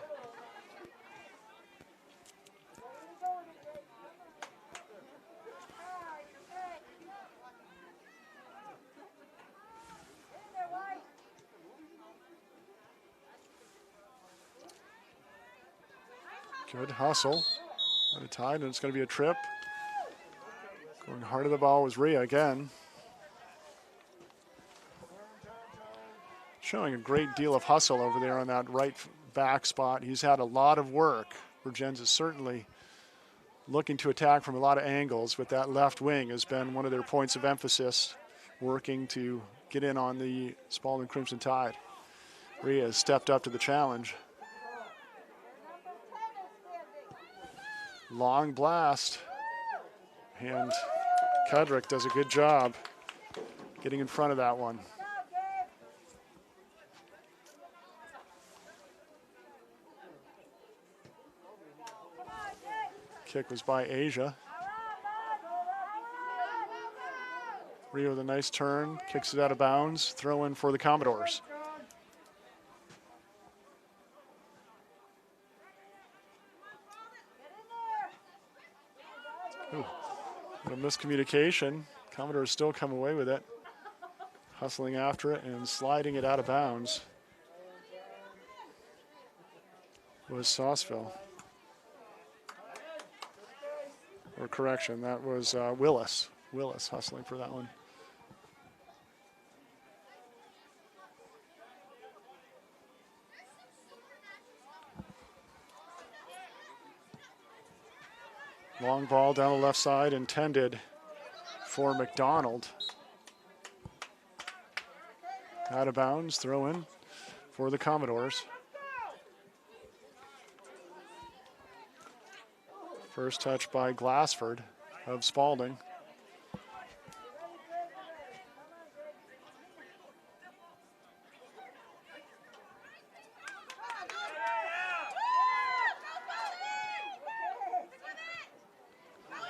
A: Good hustle. By the Tide, and it's going to be a trip. Going hard of the ball was Rhea again. Showing a great deal of hustle over there on that right back spot. He's had a lot of work. Vergennes is certainly looking to attack from a lot of angles, but that left wing has been one of their points of emphasis, working to get in on the Spaulding Crimson Tide. Rhea has stepped up to the challenge. Long blast, and Kedrick does a good job getting in front of that one. Kick was by Asia. Rio with a nice turn, kicks it out of bounds, throw in for the Commodores. Ooh, a miscommunication. Commodores still come away with it. Hustling after it and sliding it out of bounds was Sausville. Or correction, that was Willis. Willis hustling for that one. Long ball down the left side intended for McDonald. Out of bounds, throw in for the Commodores. First touch by Glassford of Spaulding.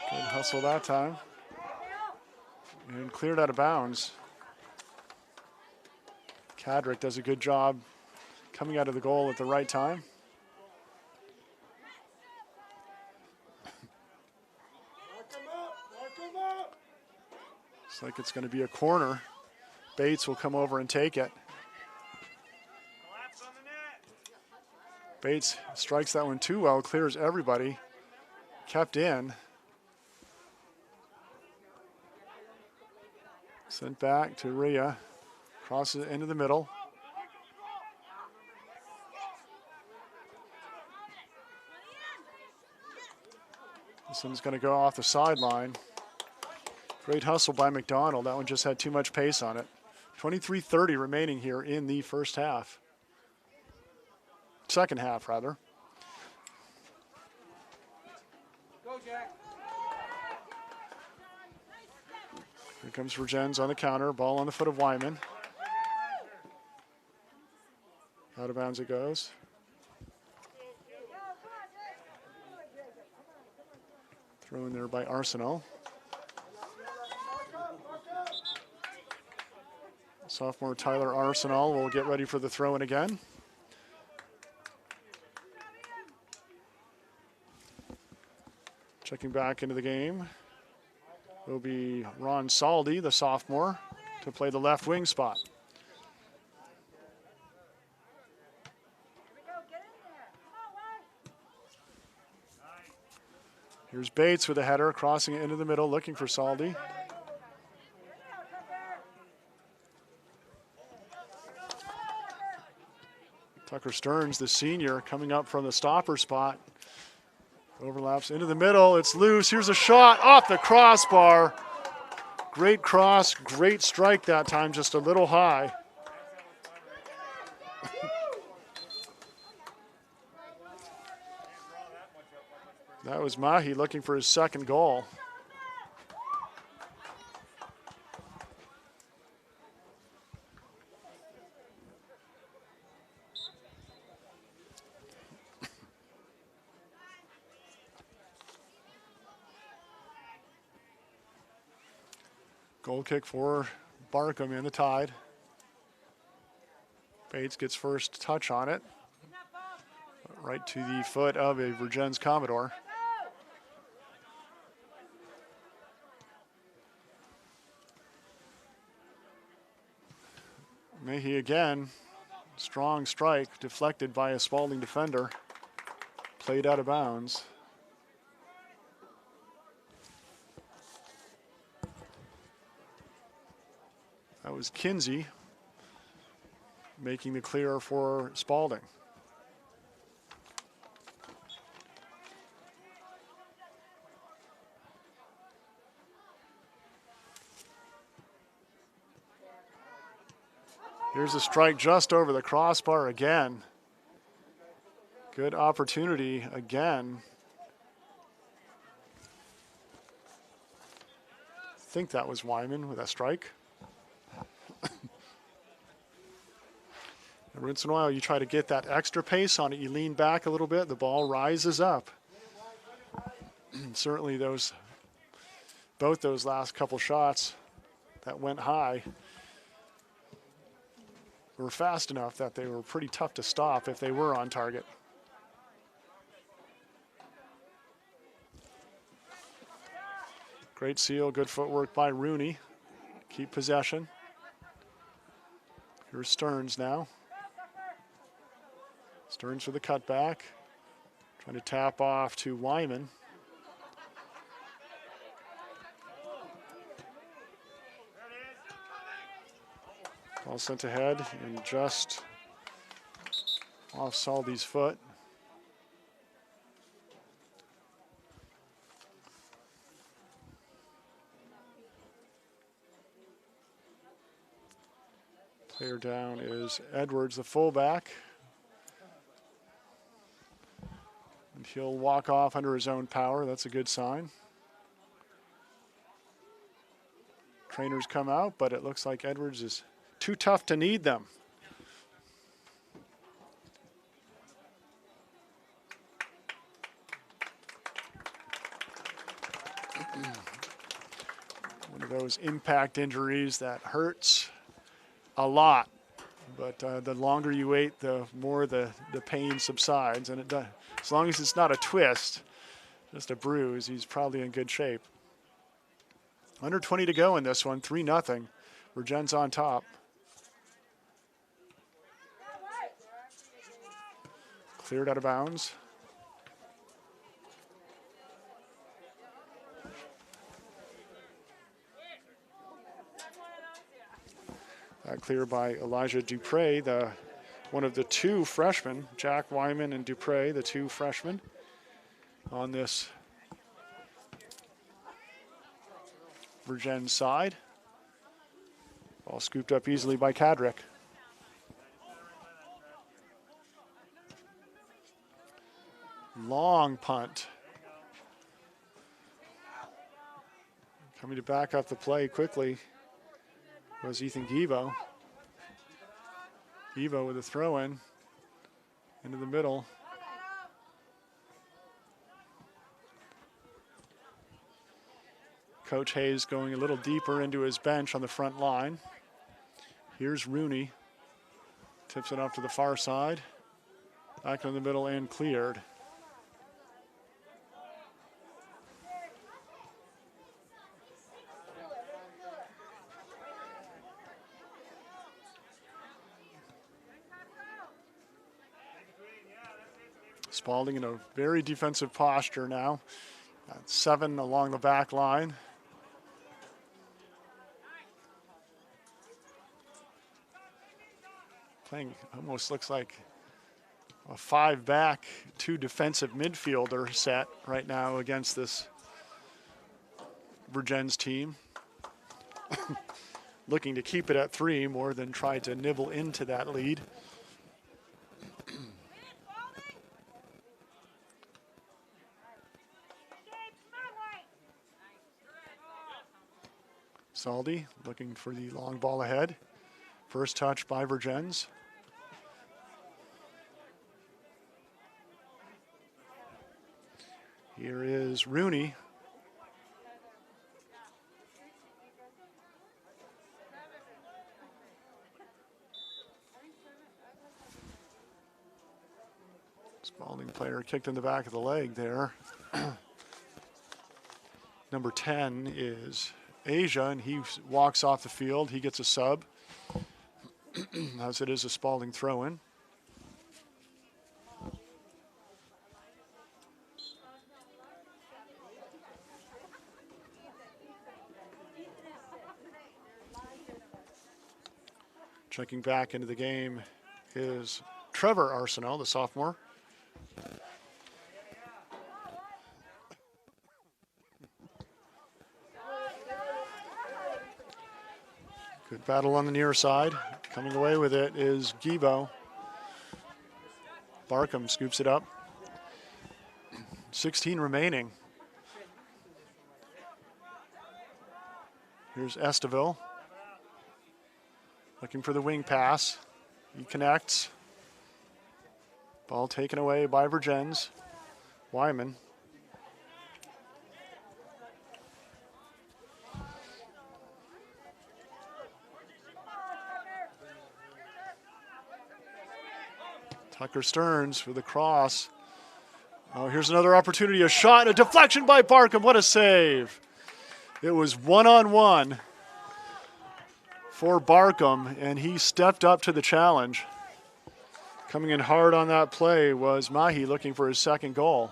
A: Good hustle that time. And cleared out of bounds. Kedrick does a good job coming out of the goal at the right time. Looks like it's going to be a corner. Bates will come over and take it. Bates strikes that one too well, clears everybody. Kept in. Sent back to Rhea. Crosses it into the middle. This one's going to go off the sideline. Great hustle by McDonald. That one just had too much pace on it. 23:30 remaining here in the first half. Second half, rather.
B: Go, Jack.
A: Here comes Vergennes on the counter. Ball on the foot of Wyman. Out of bounds it goes. Throw in there by Arsenal. Sophomore Tyler Arsenal will get ready for the throw-in again. Checking back into the game will be Ron Saldi, the sophomore, to play the left wing spot. Here's Bates with a header, crossing it into the middle, looking for Saldi. Tucker Stearns, the senior, coming up from the stopper spot. Overlaps into the middle, it's loose. Here's a shot off the crossbar. Great cross, great strike that time, just a little high. That was Mahi looking for his second goal. Goal kick for Barkham in the Tide. Bates gets first touch on it. Right to the foot of a Vergennes Commodore. Mahi again, strong strike, deflected by a Spaulding defender. Played out of bounds. That was Kinsey making the clear for Spaulding. Here's a strike just over the crossbar again. Good opportunity again. I think that was Wyman with a strike. Every once in a while, you try to get that extra pace on it. You lean back a little bit, the ball rises up. Certainly both those last couple shots that went high were fast enough that they were pretty tough to stop if they were on target. Great seal, good footwork by Rooney. Keep possession. Here's Stearns now. Stearns for the cutback. Trying to tap off to Wyman. Ball sent ahead and just off Saldy's foot. Player down is Edwards, the fullback. And he'll walk off under his own power. That's a good sign. Trainers come out, but it looks like Edwards is too tough to need them. One of those impact injuries that hurts a lot, but the longer you wait, the more the pain subsides, and it does. As long as it's not a twist, just a bruise, he's probably in good shape. Under 20 to go in this one, 3-0. Vergennes on top. Cleared out of bounds. Clear by Elijah Dupre, one of the two freshmen, Jack Wyman and Dupre, the two freshmen on this Vergennes side. Ball scooped up easily by Kadrick. Long punt. Coming to back up the play quickly was Ethan Givo. Givo with a throw-in into the middle. Coach Hayes going a little deeper into his bench on the front line. Here's Rooney. Tips it off to the far side. Back in the middle and cleared. Spaulding in a very defensive posture now. 7 along the back line. Playing almost looks like a 5-back, 2 defensive midfielder set right now against this Vergennes team. Looking to keep it at 3 more than try to nibble into that lead. Saldi looking for the long ball ahead. First touch by Vergennes. Here is Rooney. Spaulding player kicked in the back of the leg there. Number 10 is Asia, and he walks off the field. He gets a sub, as it is a Spaulding throw-in. Checking back into the game is Trevor Arsenault, the sophomore. Good battle on the near side. Coming away with it is Gibo. Barkham scoops it up. 16 remaining. Here's Esteville. Looking for the wing pass. He connects. Ball taken away by Vergennes. Wyman. Tucker Stearns with a cross. Oh, here's another opportunity. A shot, a deflection by Barkham. What a save. It was one-on-one for Barkham, and he stepped up to the challenge. Coming in hard on that play was Mahi, looking for his second goal.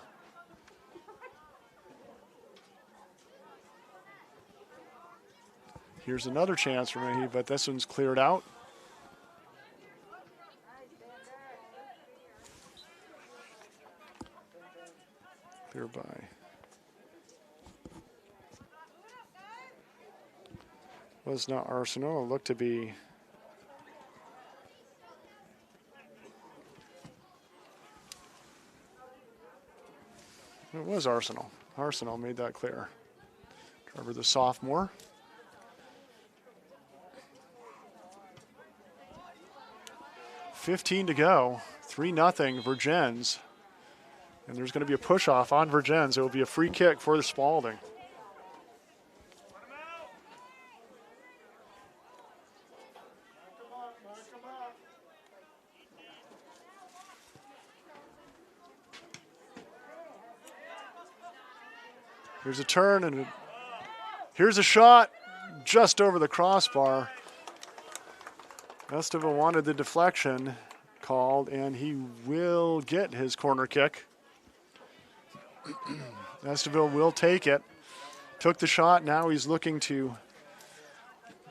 A: Here's another chance for Mahi, but this one's cleared out. Clear by. Was not Arsenault. It looked to be it was Arsenault. Arsenault made that clear. Trevor, the sophomore. $15 to go. 3-0 Vergennes. And there's going to be a push-off on Vergennes. It will be a free kick for the Spaulding. Here's a turn, and here's a shot just over the crossbar. Esteville wanted the deflection called, and he will get his corner kick. Esteville will take it. Took the shot. Now he's looking to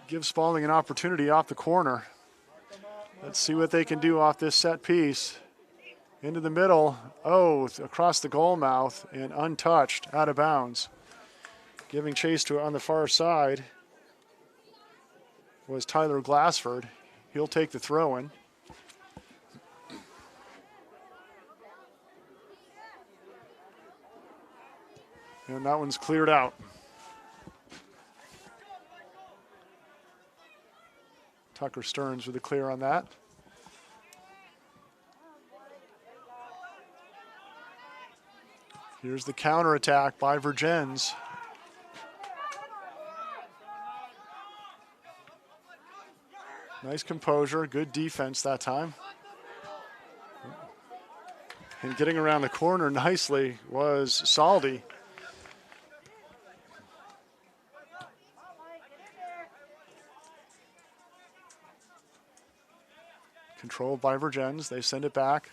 A: give Spaulding an opportunity off the corner. Let's see what they can do off this set piece. Into the middle. Oh, across the goal mouth and untouched, out of bounds. Giving chase to it on the far side was Tyler Glassford. He'll take the throw-in. And that one's cleared out. Tucker Stearns with a clear on that. Here's the counterattack by Vergennes. Nice composure, good defense that time. And getting around the corner nicely was Saldi. Controlled by Vergennes. They send it back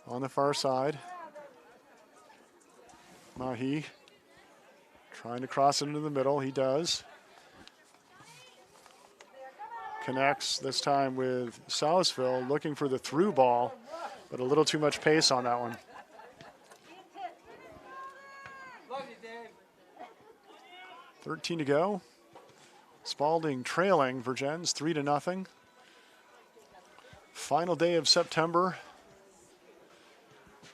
A: on the far side. Mahi trying to cross it into the middle. He does. Connects this time with Sousville, looking for the through ball, but a little too much pace on that one. 13 to go. Spaulding trailing Vergennes 3-0. Final day of September.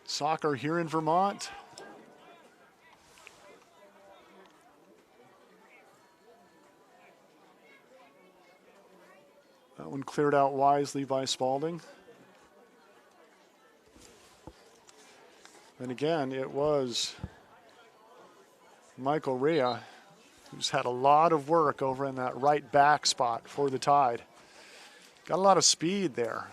A: Soccer here in Vermont. That one cleared out wisely by Spaulding. And again, it was Michael Rea, who's had a lot of work over in that right back spot for the Tide. Got a lot of speed there.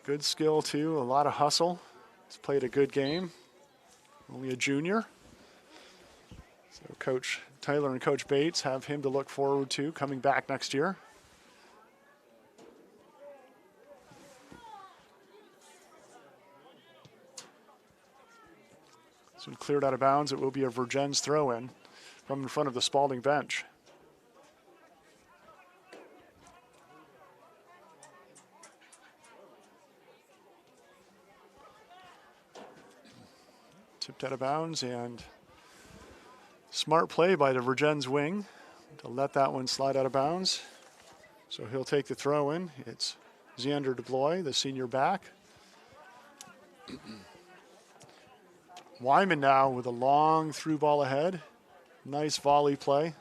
A: Good skill too, a lot of hustle. He's played a good game. Only a junior. So Coach Taylor and Coach Bates have him to look forward to coming back next year. This one cleared out of bounds. It will be a Vergennes throw-in from in front of the Spaulding bench. Tipped out of bounds, and smart play by the Vergennes wing to let that one slide out of bounds. So he'll take the throw in. It's Xander DeBlois, the senior back. Wyman now with a long through ball ahead. Nice volley play.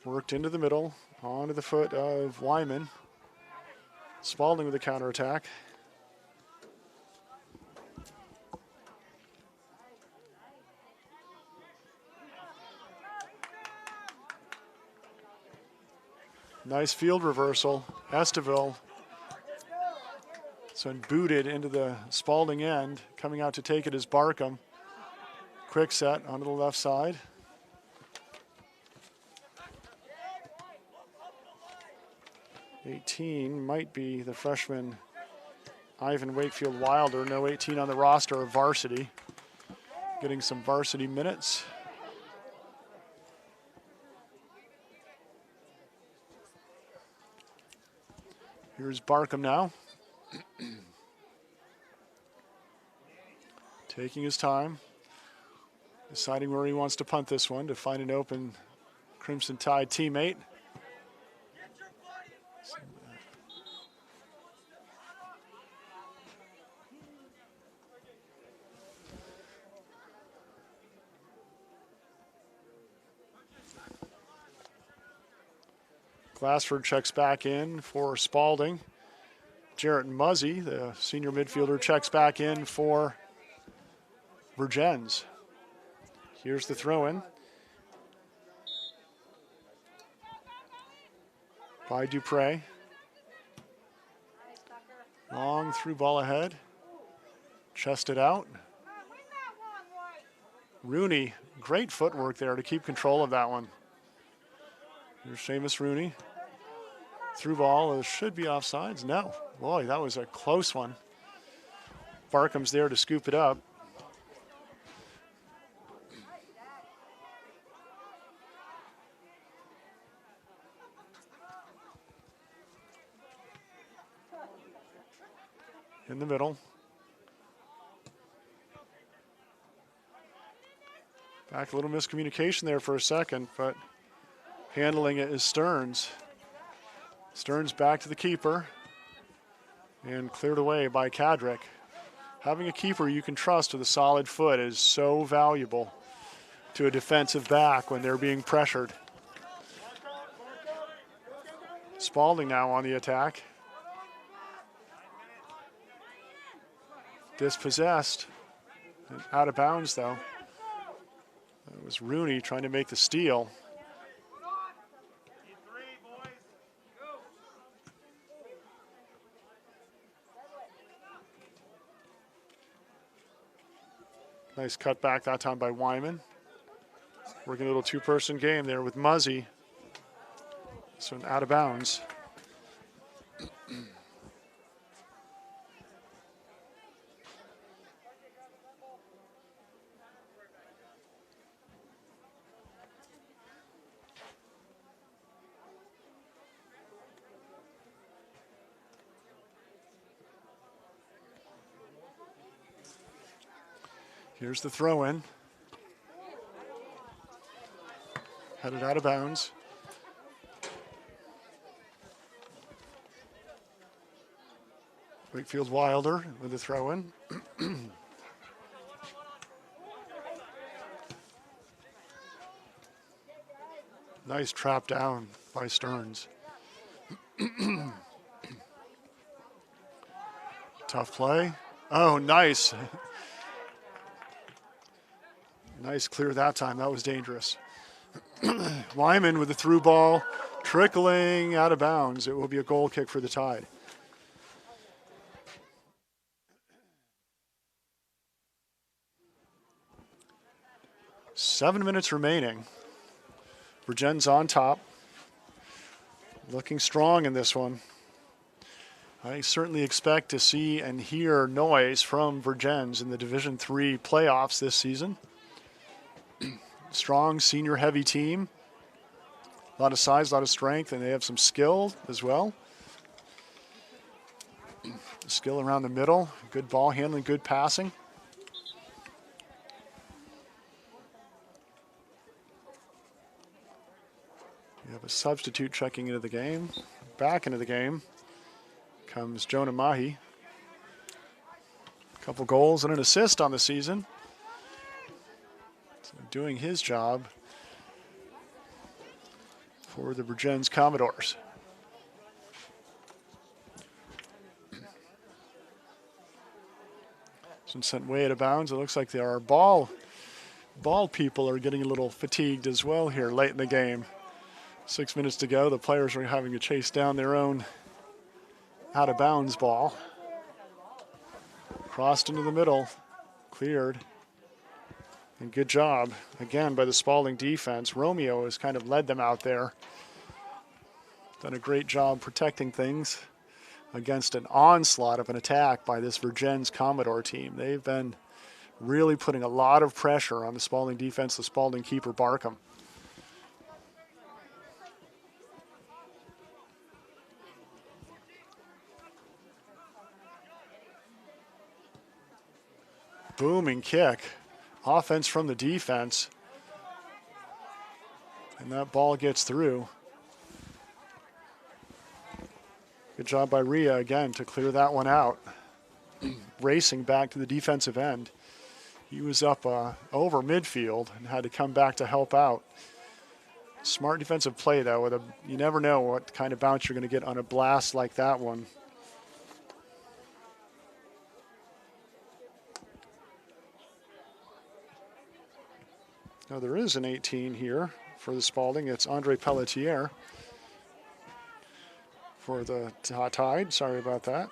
A: Worked into the middle, onto the foot of Wyman. Spaulding with a counterattack. Nice field reversal. Esteville. So booted into the Spaulding end. Coming out to take it is Barkham. Quick set onto the left side. '18 might be the freshman Ivan Wakefield Wilder. No 18 on the roster of varsity. Getting some varsity minutes. Here's Barkham now. Taking his time. Deciding where he wants to punt this one to find an open Crimson Tide teammate. Glassford checks back in for Spaulding. Jarrett Muzzy, the senior midfielder, checks back in for Vergennes. Here's the throw-in by Dupre. Long through ball ahead. Chested out. Rooney, great footwork there to keep control of that one. Here's Seamus Rooney. Through ball, it should be offsides. No. Boy, that was a close one. Barkham's there to scoop it up. In the middle. Back a little miscommunication there for a second, but handling it is Stearns. Stearns back to the keeper and cleared away by Kadrick. Having a keeper you can trust with a solid foot is so valuable to a defensive back when they're being pressured. Spaulding now on the attack. Dispossessed. Out of bounds though. It was Rooney trying to make the steal. Nice cut back that time by Wyman. Working a little two-person game there with Muzzy. So out of bounds. Here's the throw-in. Headed out of bounds. Wakefield Wilder with the throw-in. Nice trap down by Stearns. Tough play. Oh, nice. Nice clear that time. That was dangerous. Wyman with the through ball, trickling out of bounds. It will be a goal kick for the Tide. Seven minutes remaining. Vergennes on top. Looking strong in this one. I certainly expect to see and hear noise from Vergennes in the Division III playoffs this season. strong, senior-heavy team. A lot of size, a lot of strength, and they have some skill as well. Skill around the middle, good ball handling, good passing. We have a substitute checking into the game. Back into the game comes Jonah Mahi. A couple goals and an assist on the season. So doing his job for the Vergennes Commodores. Since sent way out of bounds, it looks like our ball people are getting a little fatigued as well here late in the game. 6 minutes to go, the players are having to chase down their own out of bounds ball. Crossed into the middle, cleared. And good job, again, by the Spaulding defense. Romeo has kind of led them out there. Done a great job protecting things against an onslaught of an attack by this Vergennes Commodore team. They've been really putting a lot of pressure on the Spaulding defense, the Spaulding keeper Barkham. Booming kick. Offense from the defense. And that ball gets through. Good job by Rhea again to clear that one out. Racing back to the defensive end. He was up over midfield and had to come back to help out. Smart defensive play though. You never know what kind of bounce you're going to get on a blast like that one. Now there is an 18 here for the Spaulding. It's Andre Pelletier for the Tide. Sorry about that.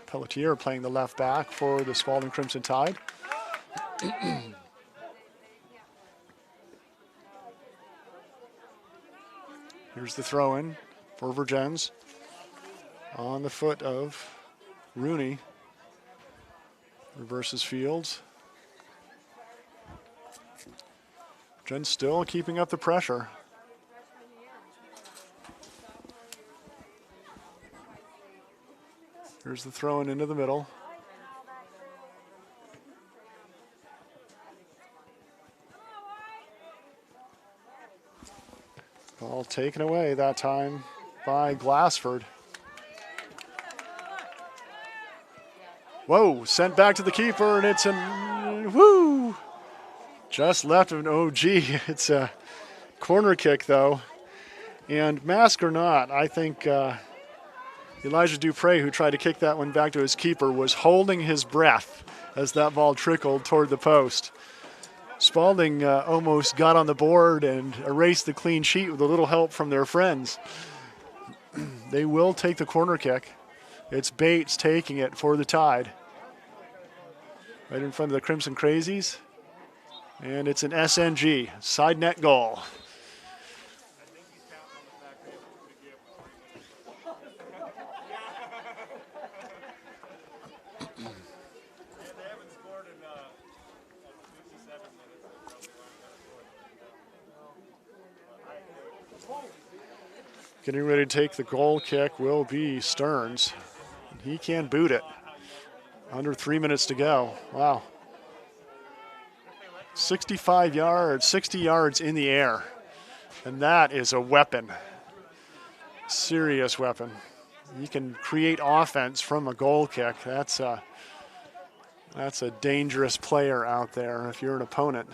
A: Pelletier playing the left back for the Spaulding Crimson Tide. Here's the throw-in for Vergennes. On the foot of Rooney. Reverses Fields. Vergennes still keeping up the pressure. Here's the throw-in into the middle. Ball taken away that time by Glassford. Whoa, sent back to the keeper, and it's a woo! Just left of an OG. It's a corner kick, though. And mask or not, I think Elijah Dupre, who tried to kick that one back to his keeper, was holding his breath as that ball trickled toward the post. Spaulding almost got on the board and erased the clean sheet with a little help from their friends. They will take the corner kick. It's Bates taking it for the Tide. Right in front of the Crimson Crazies. And it's an SNG, side net goal. Getting ready to take the goal kick will be Stearns. He can boot it. Under 3 minutes to go. Wow. 65 yards, 60 yards in the air. And that is a weapon. Serious weapon. You can create offense from a goal kick. That's a dangerous player out there if you're an opponent.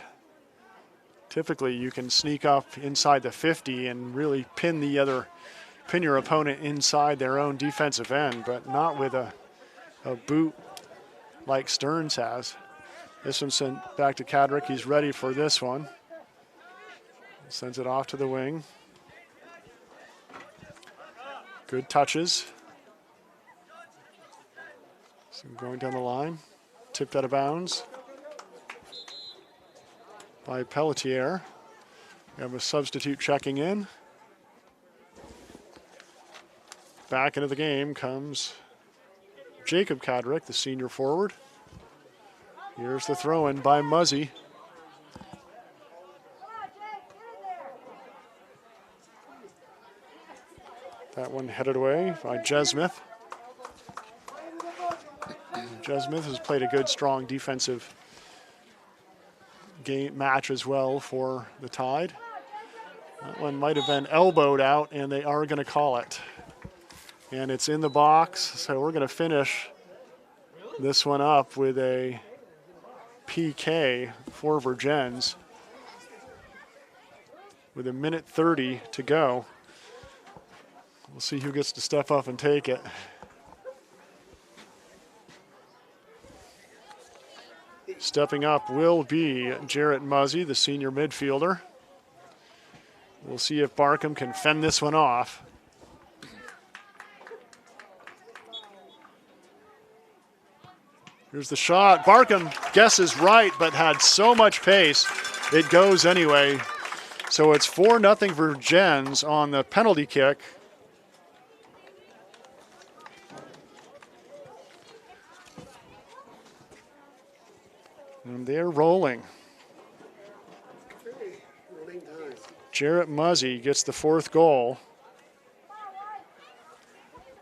A: Typically, you can sneak up inside the 50 and really pin your opponent inside their own defensive end, but not with a boot like Stearns has. This one sent back to Cadrick. He's ready for this one. Sends it off to the wing. Good touches. So going down the line. Tipped out of bounds by Pelletier. We have a substitute checking in. Back into the game comes Jacob Cadrick, the senior forward. Here's the throw-in by Muzzy. That one headed away by Jesmith. Jesmith has played a good, strong defensive match as well for the Tide. That one might have been elbowed out, and they are going to call it. And it's in the box, so we're going to finish this one up with a PK for Vergennes with 1:30 to go. We'll see who gets to step up and take it. Stepping up will be Jarrett Muzzy, the senior midfielder. We'll see if Barkham can fend this one off. Here's the shot. Barkham guesses right, but had so much pace, it goes anyway. So it's 4-0 Vergennes on the penalty kick. And they're rolling. Jarrett Muzzy gets the 4th goal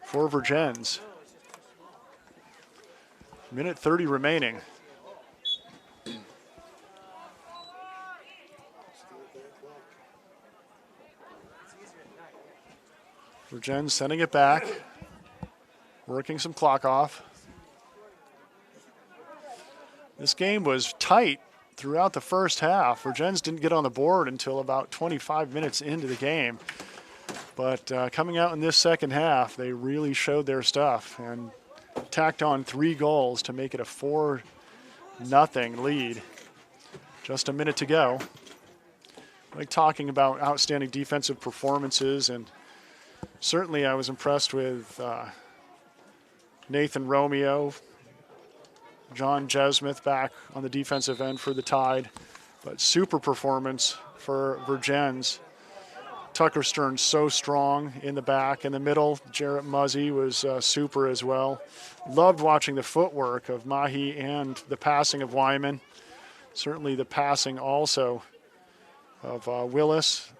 A: for Vergennes. 1:30 remaining. Vergennes sending it back, working some clock off. This game was tight throughout the first half. Vergennes didn't get on the board until about 25 minutes into the game. But coming out in this second half, they really showed their stuff and tacked on 3 goals to make it a 4-0 lead. Just a minute to go. Like talking about outstanding defensive performances, and certainly I was impressed with Nathan Romeo, John Jesmith back on the defensive end for the Tide, but super performance for Vergennes. Tucker Stern so strong in the back. In the middle, Jarrett Muzzy was super as well. Loved watching the footwork of Mahi and the passing of Wyman. Certainly the passing also of Willis.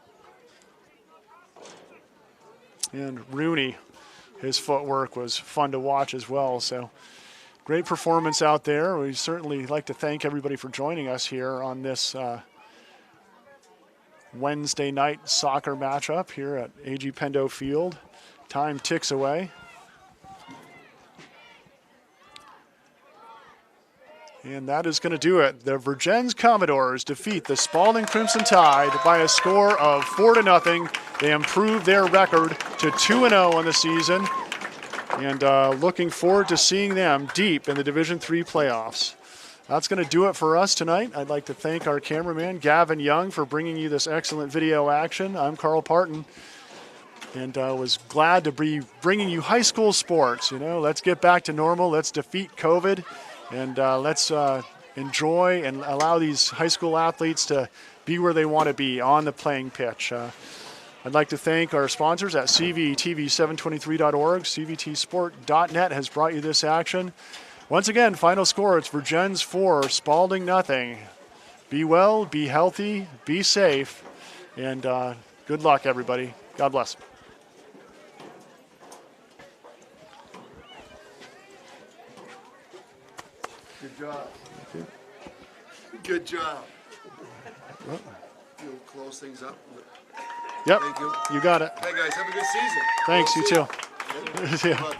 A: And Rooney, his footwork was fun to watch as well. So great performance out there. We certainly like to thank everybody for joining us here on this Wednesday night soccer matchup here at A.G. Pendo Field. Time ticks away. And that is going to do it. The Vergennes Commodores defeat the Spaulding Crimson Tide by a score of 4-0. They improved their record to 2-0 on the season. And looking forward to seeing them deep in the Division III playoffs. That's going to do it for us tonight. I'd like to thank our cameraman, Gavin Young, for bringing you this excellent video action. I'm Carl Parton, and was glad to be bringing you high school sports. You know, let's get back to normal. Let's defeat COVID, and let's enjoy and allow these high school athletes to be where they want to be on the playing pitch. I'd like to thank our sponsors at CVTV723.org. CVTsport.net has brought you this action. Once again, final score, it's Vergennes 4, Spaulding 0. Be well, be healthy, be safe, and good luck, everybody. God bless.
C: Good job. Good job. You'll close things up.
A: Yep,
C: Thank you.
A: You got it.
C: Hey, guys, have a good season.
A: Thanks, you too.
C: Good
A: Yeah.
C: luck.